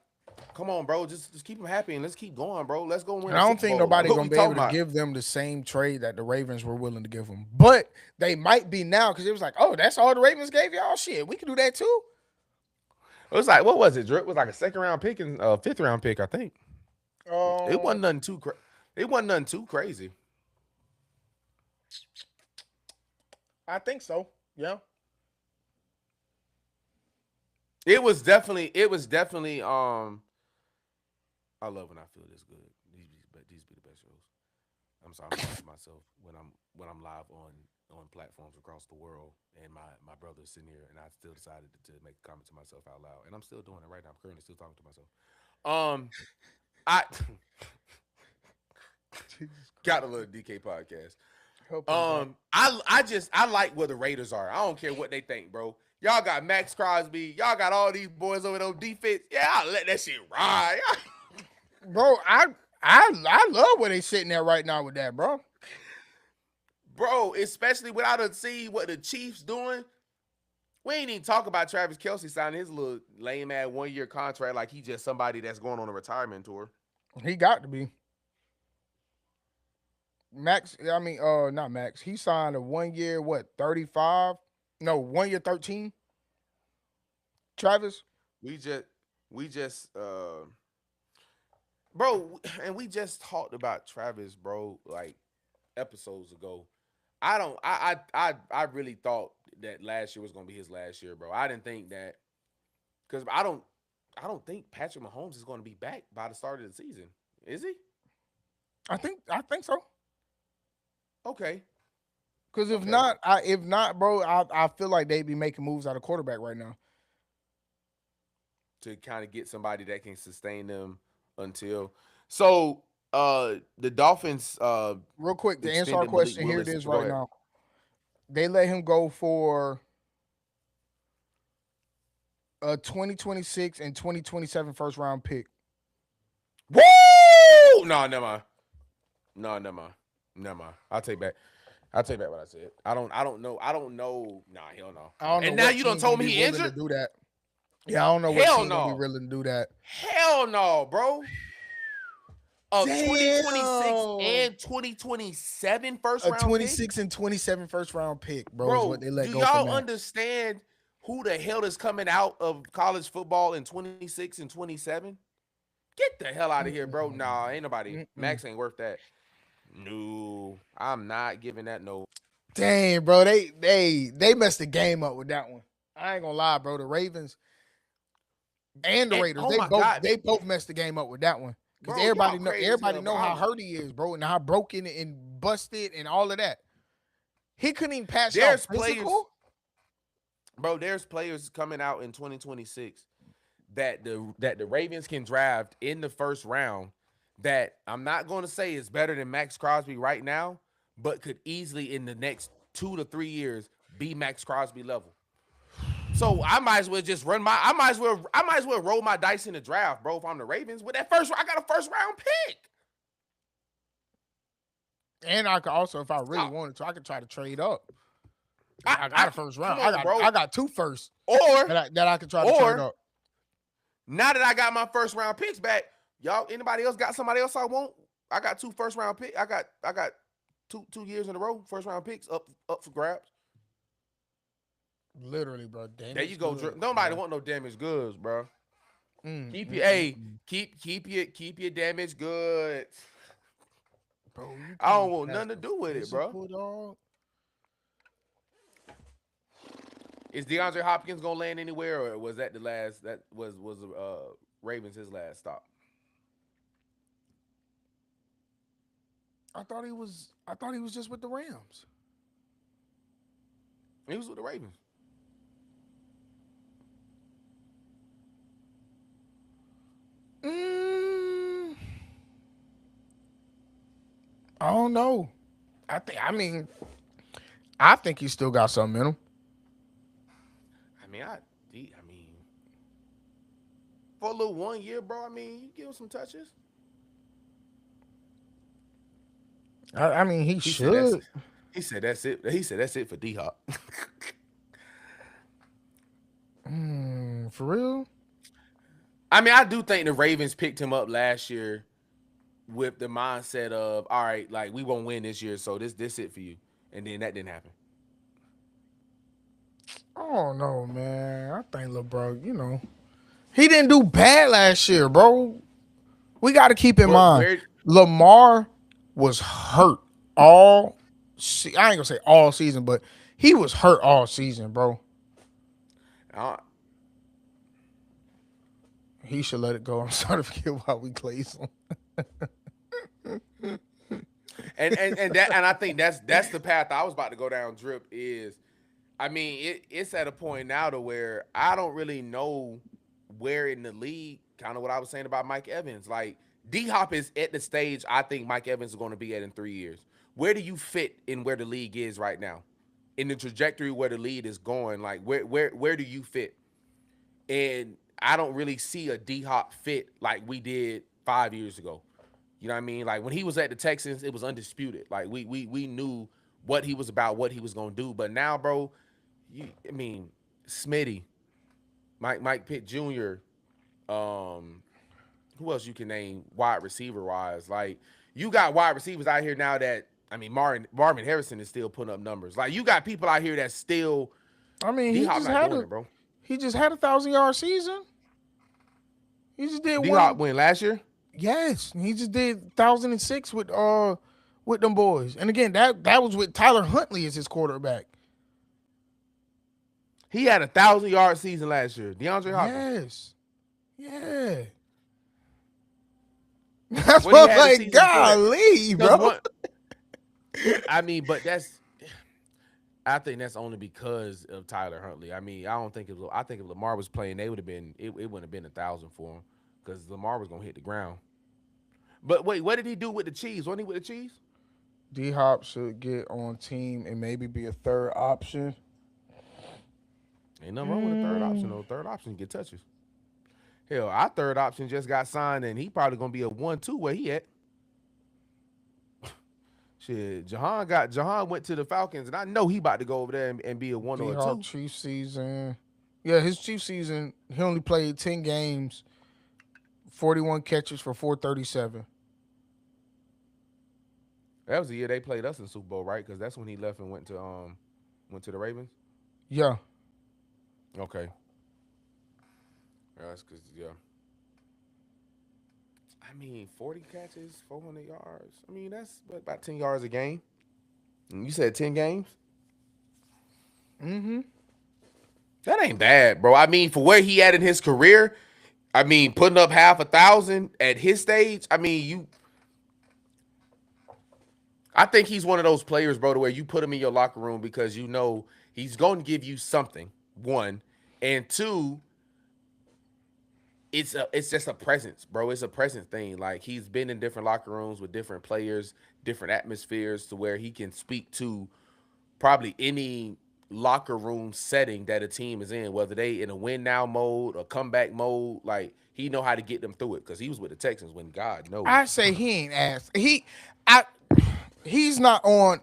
come on, bro. Just keep him happy and let's keep going, bro. Let's go win And a I don't Super think Bowl. Like nobody what gonna we be able talking to about? give them the same trade that the Ravens were willing to give them. But they might be now because it was like, oh, that's all the Ravens gave y'all. Shit, we can do that too. It was like what was it? It was like a second round pick and a fifth round pick, I think. It Um, wasn't nothing too it wasn't nothing too crazy. I think so. Yeah. It was definitely I love when I feel this good. These these be the best shows. I'm sorry, I'm talking to myself when I'm live on platforms across the world, and my brother's sitting here, and I still decided to make a comment to myself out loud, and I'm still doing it right now. I'm currently still talking to myself. Um, I Jesus got a Christ. little DK podcast. Help him, God. I like where the Raiders are. I don't care what they think, bro. Y'all got Max Crosby. Y'all got all these boys over there on defense. Yeah, I'll let that shit ride. Bro, I love where they sitting there right now with that, bro. Bro, especially without to see what the Chiefs doing. We ain't even talk about Travis Kelsey signing his little lame ass 1 year contract like he just somebody that's going on a retirement tour. He got to be. Max, I mean, not Max. He signed a 1 year, what, 35? No, 1 year 13. Travis. We just we just bro, and we just talked about Travis, bro, like episodes ago. I really thought that last year was gonna be his last year, bro. I didn't think that because I don't think Patrick Mahomes is gonna be back by the start of the season. Is he? I think so. Okay. Because if Okay. not, bro, I feel like they'd be making moves out of quarterback right now. To kind of get somebody that can sustain them until so the Dolphins Real quick, to answer our extended Malik question, here it Willis. is Go right ahead. now. They let him go for a 2026 and 2027 first round pick. Woo! No, never mind. No, never mind. Never mind. I'll take back. I'll take back what I said. I don't know. Nah, hell no. I don't know And now what you don't team gonna told me be he willing to injured? do that. Yeah, I don't know what Hell team gonna be no. willing to do that. Hell no, bro. A 2026 Damn. and 2027 first A round pick? 26 and 27 first round pick, bro, is what Bro, they let do go for y'all Max. understand who the hell is coming out of college football in 26 and 27? Get the hell out of here, bro. Mm-mm. Nah, ain't nobody. Mm-mm. Max ain't worth that. No, I'm not giving that no. Dang, bro, they messed the game up with that one. I ain't gonna lie, bro. The Ravens and the And Raiders, oh my God, they both messed the game up with that one. Because bro, y'all crazy as everybody hell, bro. know how hurt he is, bro, and how broken and busted and all of that. He couldn't even pass y'all There's players, physical. bro. There's players coming out in 2026 that the Ravens can draft in the first round that I'm not going to say is better than Max Crosby right now, but could easily in the next 2 to 3 years be Max Crosby level. So I might as well just run my I might as well roll my dice in the draft, bro. If I'm the Ravens with that first, I got a first round pick. And I could also, if I really Stop. wanted to, I could try to trade up. I I I got a first come round. on, bro. I got two firsts Or that I could try to trade or up. now that I got my first round picks back, y'all anybody else got somebody else I want? I got two first round picks. I got 2 years in a row first round picks up for grabs. Literally, bro. There you Damaged go. goods, Nobody bro. want no damaged goods, bro. Mm, Keep mm, your mm, a mm. keep your damaged goods. Bro, you I couldn't don't even want pass nothing to the do with it, bro. physical, dog. Is DeAndre Hopkins gonna land anywhere, or was that the last? That was Ravens his last stop? I thought he was just with the Rams. He was with the Ravens. Mm, I don't know. I think he still got something in him. I mean, I mean, for a little 1 year, bro. I mean, you give him some touches. I mean, he He said that's. should. He said that's it. He said that's it for D Hop. For real? I mean, I do think the Ravens picked him up last year with the mindset of, all right, like we won't win this year, so this it for you, and then that didn't happen. I don't know, man. I think LeBron, he didn't do bad last year, bro. We got to keep in But mind, where Lamar was hurt all. I ain't gonna say all season, but he was hurt all season, bro. uh, He should let it go. I'm starting to forget why we glaze him. And I think that's the path I was about to go down. Drip is, I mean, it's at a point now to where I don't really know where in the league. Kind of what I was saying about Mike Evans. Like D Hop is at the stage I think Mike Evans is going to be at in 3 years. Where do you fit in where the league is right now, in the trajectory where the league is going? Like where do you fit? And I don't really see a D Hop fit like we did 5 years ago. You know what I mean? Like when he was at the Texans, it was undisputed. Like we knew what he was about, what he was gonna do. But now, bro, I mean, Smitty, Mike Pitt Jr., who else you can name wide receiver wise? Like you got wide receivers out here now that I mean, Marvin Harrison is still putting up numbers. Like you got people out here that still I mean, D Hop not doing it, bro. he just had 1,000 yard season. He just did D Hop one. went last year. Yes, he just did 1,006 with them boys. And again, that was with Tyler Huntley as his quarterback. He had 1,000 yard season last year. DeAndre Hopkins. Yes, yeah. That's What he what I'm had the like. season before that. Golly, bro. I mean, but I think that's only because of Tyler Huntley. I mean, I don't think it was. I think if Lamar was playing, they would have been. It wouldn't have been 1,000 for him because Lamar was gonna hit the ground. But wait, what did he do with the Chiefs? Wasn't he with the Chiefs? D Hop should get on team and maybe be a third option. Ain't nothing wrong with a third option. Though third option get touches. Hell, our third option just got signed, and he probably gonna be a 1-2 where he at. Shit, Jahan went to the Falcons, and I know he about to go over there and be a one D or a Hop two. Chief season. Yeah, his Chief season, he only played 10 games, 41 catches for 437. That was the year they played us in the Super Bowl, right? Because that's when he left and went to the Ravens. Yeah. Okay, yeah, that's because yeah. I mean, 40 catches, 400 yards. I mean, that's about 10 yards a game. And you said 10 games. Mm-hmm. That ain't bad, bro. I mean, for where he at in his career, I mean, putting up half 1,000 at his stage. I mean, I think he's one of those players, bro, to where you put him in your locker room because you know he's going to give you something. One and two, it's just a presence, bro. It's a presence thing. Like he's been in different locker rooms with different players, different atmospheres, to where he can speak to probably any locker room setting that a team is in, whether they in a win now mode or comeback mode. Like he know how to get them through it because he was with the Texans when God knows. I say he ain't ass. I, he's not on.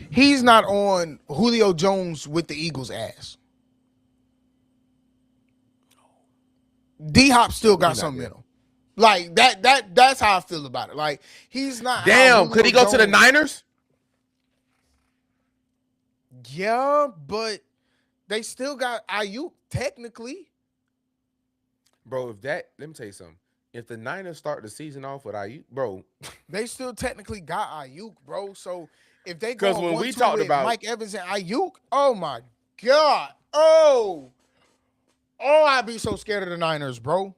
He's not on Julio Jones with the Eagles' ass. D Hop still He got not something there. in him. Like that's how I feel about it. Like he's not how Damn, could Julio he go to the Jones. Niners? Yeah, but they still got Ayuk technically. Bro, let me tell you something. If the Niners start the season off with IU, bro, They still technically got Ayuk, bro. So if they go because on when one we two talked with about, Mike Evans and Ayuk, oh my god, I'd be so scared of the Niners, bro.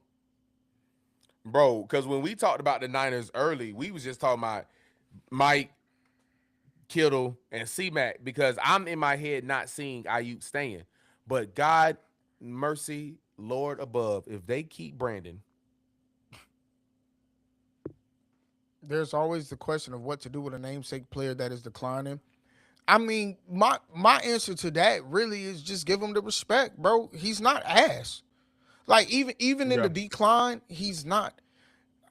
bro, because when we talked about the Niners early, we was just talking about Mike, Kittle, and C-Mac because I'm in my head not seeing Ayuk staying. But God, mercy, Lord above, if they keep Brandon, There's always the question of what to do with a namesake player that is declining. I mean, my answer to that really is just give him the respect, bro. He's not ass. Like even in the yeah, decline, he's not.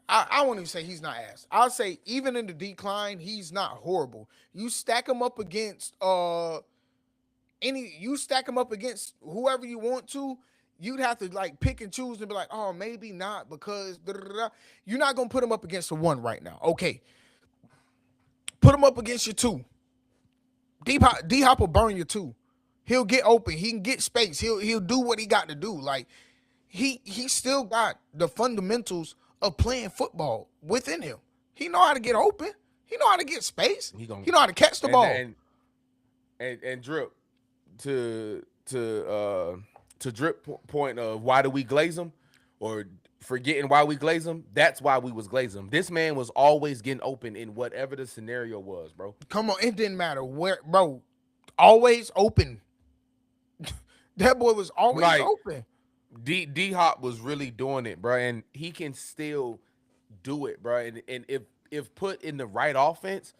I won't even say he's not ass. I'll say even in the decline, he's not horrible. You stack him up against you stack him up against whoever you want to, you'd have to like pick and choose and be like, oh, maybe not because you're not gonna put him up against the one right now. Okay, put him up against your two. D Hop will burn your two. He'll get open. He can get space. He'll do what he got to do. Like he still got the fundamentals of playing football within him. He know how to get open. He know how to get space. he gonna He know how to catch the and ball. and drip to to drip point of why do we glaze them or forgetting why we glaze him. That's why we was glazing him. This man was always getting open in whatever the scenario was, bro. Come on, it didn't matter where, bro. Always open. That boy was always Like open. D Hop was really doing it, bro, and he can still do it, bro. And if put in the right offense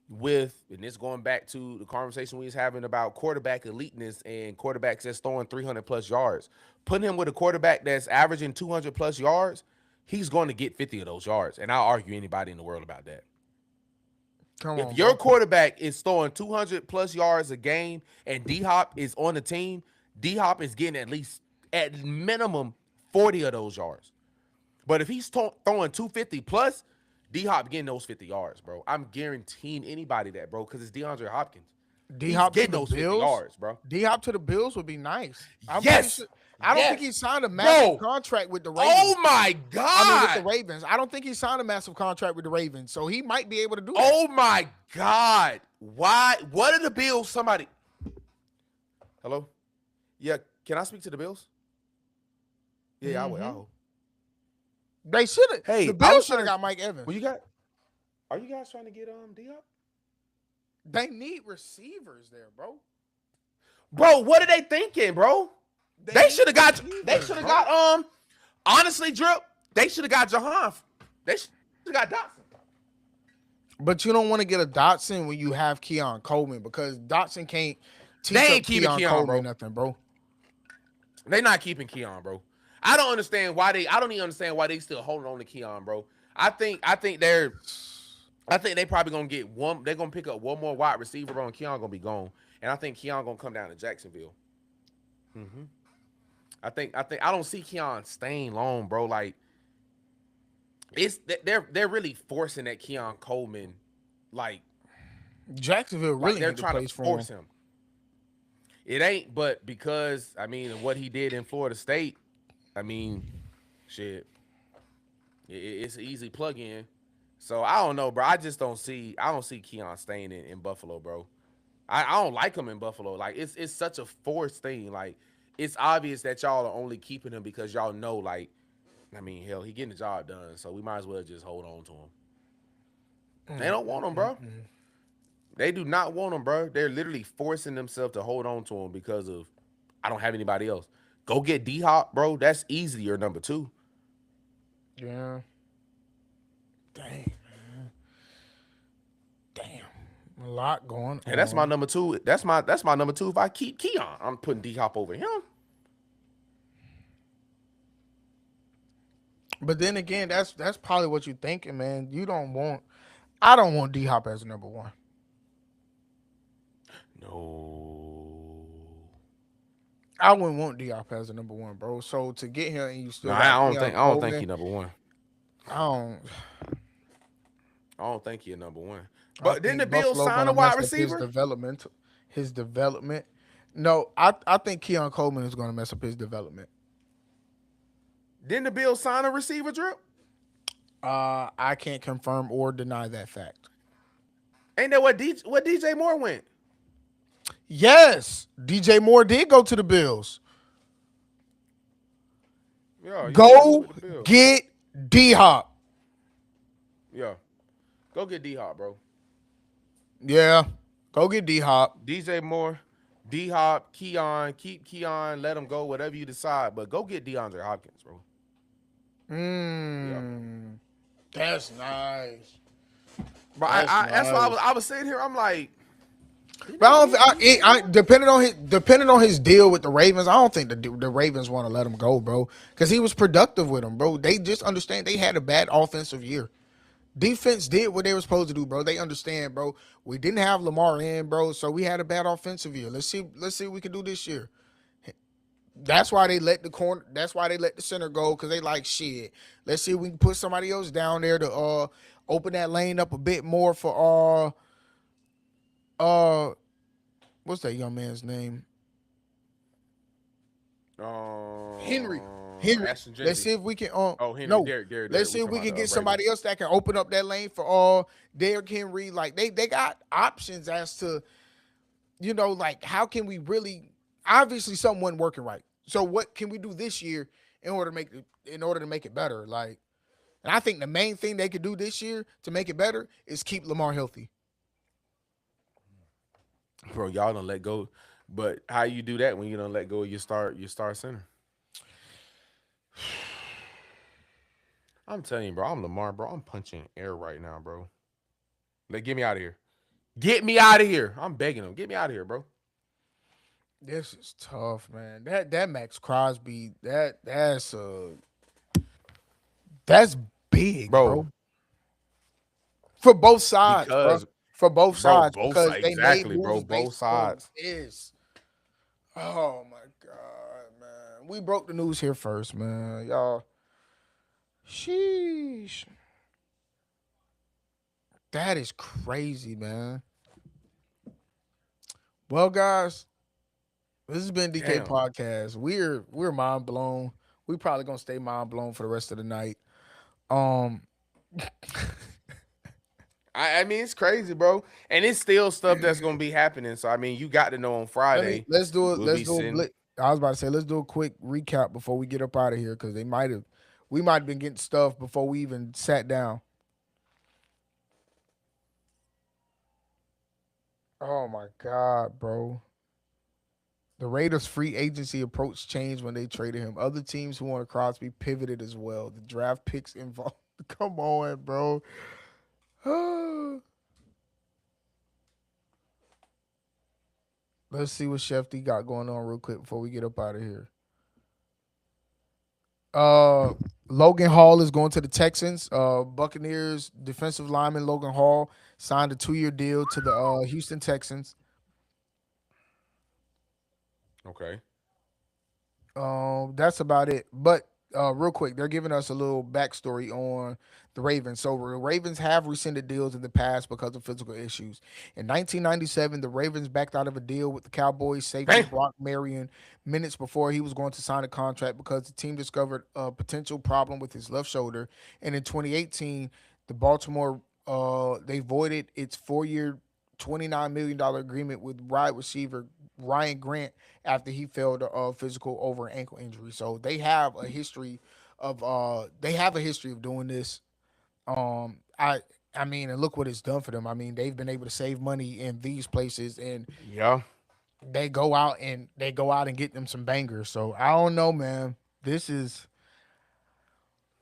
with, and this going back to the conversation we was having about quarterback eliteness and quarterbacks that's throwing 300 plus yards, putting him with a quarterback that's averaging 200 plus yards, he's going to get 50 of those yards, and I'll argue anybody in the world about that. Come If on, your bro. quarterback is throwing 200 plus yards a game and D Hop is on the team, D Hop is getting at least, at minimum, 40 of those yards. But if he's throwing 250 plus, D Hop getting those 50 yards, bro. I'm guaranteeing anybody that, bro, because it's DeAndre Hopkins. D He's Hop to getting the those 50 Bills. yards, bro. D Hop to the Bills would be nice. I'm pretty Yes. sure. I don't think he Yes. signed a massive Bro. contract with the Oh Ravens. my I mean, with the God. Ravens. I don't think he signed a massive contract with the Ravens, so he might be able to do that. Oh my God. Why? What are the Bills? Somebody. Hello? Yeah. Can I speak to the Bills? Yeah, I will. I will. They should have. Hey, The I Bills was should have trying. got Mike Evans. Well, you got. Are you guys trying to get D Hop? They need receivers there, bro. Bro, what are they thinking, bro? They should have got. receivers, They should have bro. got. Honestly, Drip. They should have got Jahan. They should have got Dotson. But you don't want to get a Dotson when you have Keon Coleman because Dotson can't teach They up ain't keeping Keon Keon, Coleman bro. nothing, bro. They not keeping Keon, bro. I don't understand why they. I don't even understand why they still holding on to Keon, bro. I think they probably gonna get one. They're gonna pick up one more wide receiver, bro, and Keon gonna be gone. And I think Keon gonna come down to Jacksonville. I don't see Keon staying long, bro. Like they're really forcing that Keon Coleman, like Jacksonville really they're need to trying to place for force him. him. It ain't, but because I mean what he did in Florida State, I mean, shit, it's an easy plug in. So I don't know, bro. I don't see Keon staying in Buffalo, bro. I don't like him in Buffalo. Like it's such a forced thing. Like it's obvious that y'all are only keeping him because y'all know, like, I mean, hell, he getting the job done, so we might as well just hold on to him. They don't want him, bro. They do not want him, bro. They're literally forcing themselves to hold on to him because of I don't have anybody else. Go get D Hop, bro. That's easier number 2. Yeah. Dang, man. Damn. A lot going on. And that's my number 2. That's my number 2. If I keep Keon, I'm putting D Hop over him. But then again, that's probably what you're thinking, man. I don't want D Hop as number 1. No. I wouldn't want D Hop as a number 1, bro. So to get here and you still No, got I Keon don't think Coleman, he number 1. I don't. I don't think he number 1. I But didn't the think Bills Buffalo sign gonna a wide mess up his receiver? development. His development. No, I think Keon Coleman is gonna mess up his development. Didn't the Bills sign a receiver, Drip? I can't confirm or deny that fact. Ain't that what DJ Moore went? Yes, DJ Moore did go to the Bills. Yeah, Go get D Hop. Yeah. Go get D Hop, bro. Yeah, go get D Hop. DJ Moore, D Hop, Keon, keep Keon, let him go, whatever you decide. But go get DeAndre Hopkins, bro. That's nice. But that's why I was sitting here. I'm like, But depending on his deal with the Ravens, I don't think the Ravens want to let him go, bro. Because he was productive with them, bro. They just understand they had a bad offensive year. Defense did what they were supposed to do, bro. They understand, bro. We didn't have Lamar in, bro, so we had a bad offensive year. Let's see what we can do this year. That's why they let the corner. That's why they let the center go because they like shit. Let's see if we can put somebody else down there to open that lane up a bit more for what's that young man's name? Henry. Let's see if we can. Henry. No. Derek. Let's see if we can get somebody else that can open up that lane for Derrick Henry. Like they got options as to, like how can we really? Obviously, something wasn't working right. So what can we do this year in order to make it better. Like, and I think the main thing they could do this year to make it better is keep Lamar healthy. Bro, y'all don't let go. But how you do that when you don't let go of your star center? I'm telling you, bro. I'm Lamar, bro. I'm punching air right now, bro. Like, get me out of here. Get me out of here. I'm begging him. Get me out of here, bro. This is tough, man. That Max Crosby, that's big, Bro, bro. For both sides, bro. because For both bro, sides, both because sides they made exactly, bro. moves Both based on sides. this. Oh my god, man. We broke the news here first, man. Y'all. Sheesh. That is crazy, man. Well, guys, this has been DK Damn. Podcast. We're mind blown. We probably gonna stay mind blown for the rest of the night. Um, I mean, it's crazy, bro. And it's still stuff that's gonna be happening. So I mean, you got to know on Friday. let's do it. We'll Let's be do a sitting. blitz. I was about to say let's do a quick recap before we get up out of here because we might have been getting stuff before we even sat down. Oh my god, bro. The Raiders' free agency approach changed when they traded him. Other teams who wanted Crosby pivoted as well. The draft picks involved. Come on, bro. Let's see what Shefty got going on real quick before we get up out of here. Uh, Logan Hall is going to the Texans. Buccaneers defensive lineman Logan Hall signed a 2-year deal to the Houston Texans. Okay. That's about it. But real quick, they're giving us a little backstory on the Ravens. So the Ravens have rescinded deals in the past because of physical issues. In 1997, the Ravens backed out of a deal with the Cowboys safety Bam. Brock Marion minutes before he was going to sign a contract because the team discovered a potential problem with his left shoulder. And in 2018, the Baltimore they voided its 4-year $29 million agreement with wide receiver Ryan Grant after he failed a physical over an ankle injury. So they have a history of doing this. Um, I I mean, and look what it's done for them. I mean, they've been able to save money in these places, and Yeah. they go out and get them some bangers. So I don't know, man. This is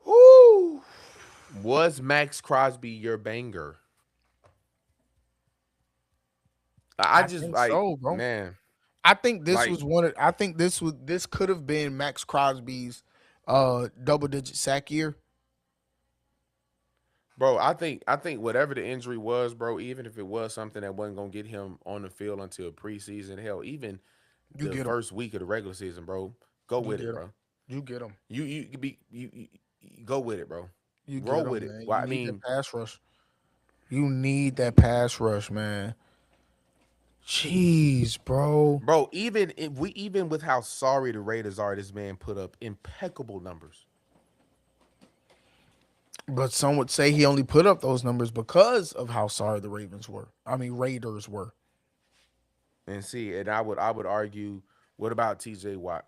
whoo. Was Max Crosby your banger? I I just think like, so, bro. man, I think this like, was one of. I think this could have been Max Crosby's double digit sack year. bro. I think whatever the injury was, bro. Even if it was something that wasn't gonna get him on the field until preseason, hell, even You the get him. first week of the regular season, bro. Go You with it, get him. bro. You get him. You go with it, bro. You Roll get with him, it. man. Why? You I need that mean, pass rush. You need that pass rush, man. Jeez, bro. bro. Even with how sorry the Raiders are, this man put up impeccable numbers. But some would say he only put up those numbers because of how sorry the Ravens were. I mean, Raiders were. And see, and I would argue, what about T.J. Watt,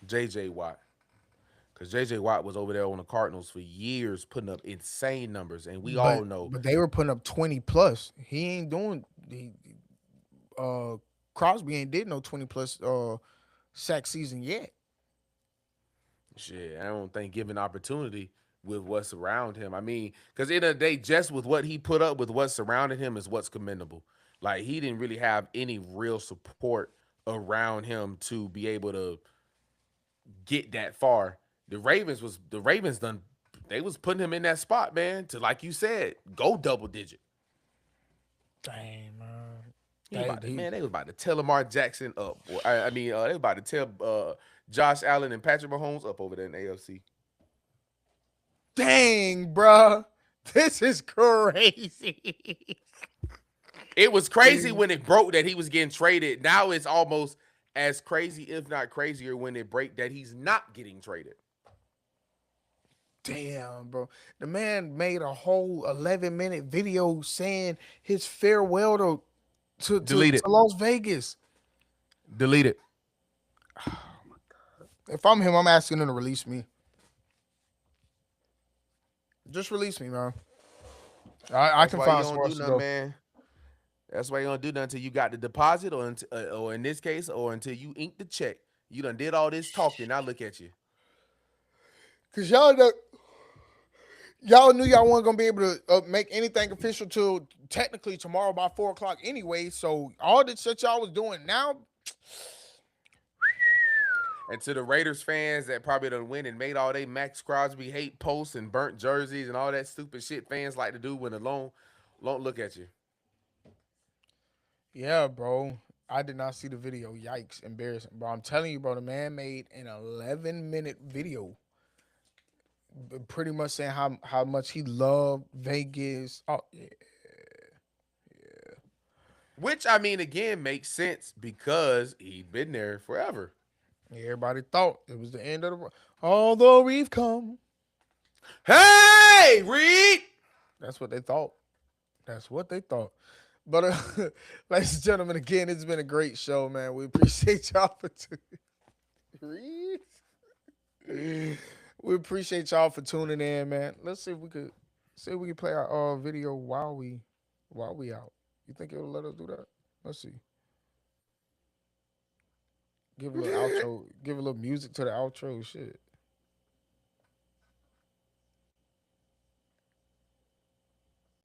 J.J. Watt? Because J.J. Watt was over there on the Cardinals for years, putting up insane numbers, and we But all know, but they were putting up 20 plus. He ain't doing uh Crosby ain't did no 20 plus sack season yet. shit. I don't think given opportunity with what's around him. I mean, because in the end of the day, just with what he put up with what's surrounding him is what's commendable. Like he didn't really have any real support around him to be able to get that far. The Ravens done they was putting him in that spot, man, to like you said, go double digit. Dang, man. He about to, He man, they was about to tell Lamar Jackson up. I mean, they was about to tell Josh Allen and Patrick Mahomes up over there in the AFC. dang, bruh. This is crazy. It was crazy when it broke that he was getting traded. Now it's almost as crazy, if not crazier, when it break that he's not getting traded. Damn, bro. The man made a whole 11-minute video saying his farewell Delete to it. Las Vegas. Delete it. If I'm him, I'm asking him to release me. Just release me, man. I That's can why you find don't somewhere do else to nothing, go. man. That's why you don't do nothing until you got the deposit, or in this case, or until you ink the check. You done did all this talking. Now look at you. Cause y'all knew y'all weren't gonna be able to make anything official till technically tomorrow by 4 o'clock anyway. So all the shit y'all was doing now, And to the Raiders fans that probably done win and made all they Max Crosby hate posts and burnt jerseys and all that stupid shit fans like to do when the loan look at you. yeah, bro. I did not see the video. Yikes, embarrassing, bro. I'm telling you, bro. The man made an 11-minute video, pretty much saying how much he loved Vegas. Oh yeah, Which I mean, again, makes sense because he'd been there forever. everybody thought it was the end of the road. Although we've come, Hey, Reed. that's what they thought. That's what they thought. But ladies and gentlemen, again, it's been a great show, man. We appreciate y'all for tuning. We appreciate y'all for tuning in, man. Let's see if we can play our video while we out. You think it'll let us do that? Let's see. Give a little outro. Give a little music to the outro. Shit.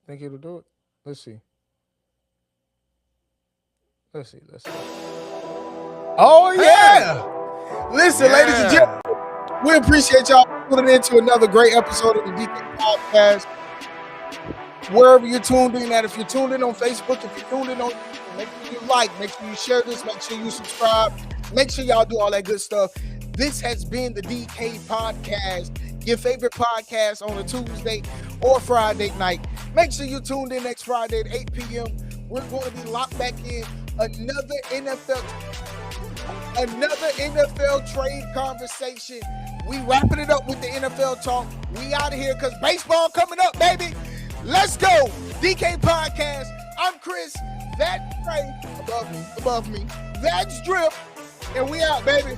Think it'll do it? Let's see. Let's see. Let's see. Oh Hey, yeah! Listen, ladies and gentlemen. yeah. We appreciate y'all tuning in to another great episode of the DK Podcast. Wherever you're tuned in at, if you're tuned in on Facebook, if you're tuned in on YouTube, make sure you like, make sure you share this, make sure you subscribe, make sure y'all do all that good stuff. This has been the DK Podcast, your favorite podcast on a Tuesday or Friday night. Make sure you tuned in next Friday at 8 p.m. We're going to be locked back in another NFL trade conversation. We wrapping it up with the NFL talk. We out of here because baseball coming up, baby. Let's go. DK Podcast. I'm Chris. That's Trey. Above me. That's Drip. And we out, baby.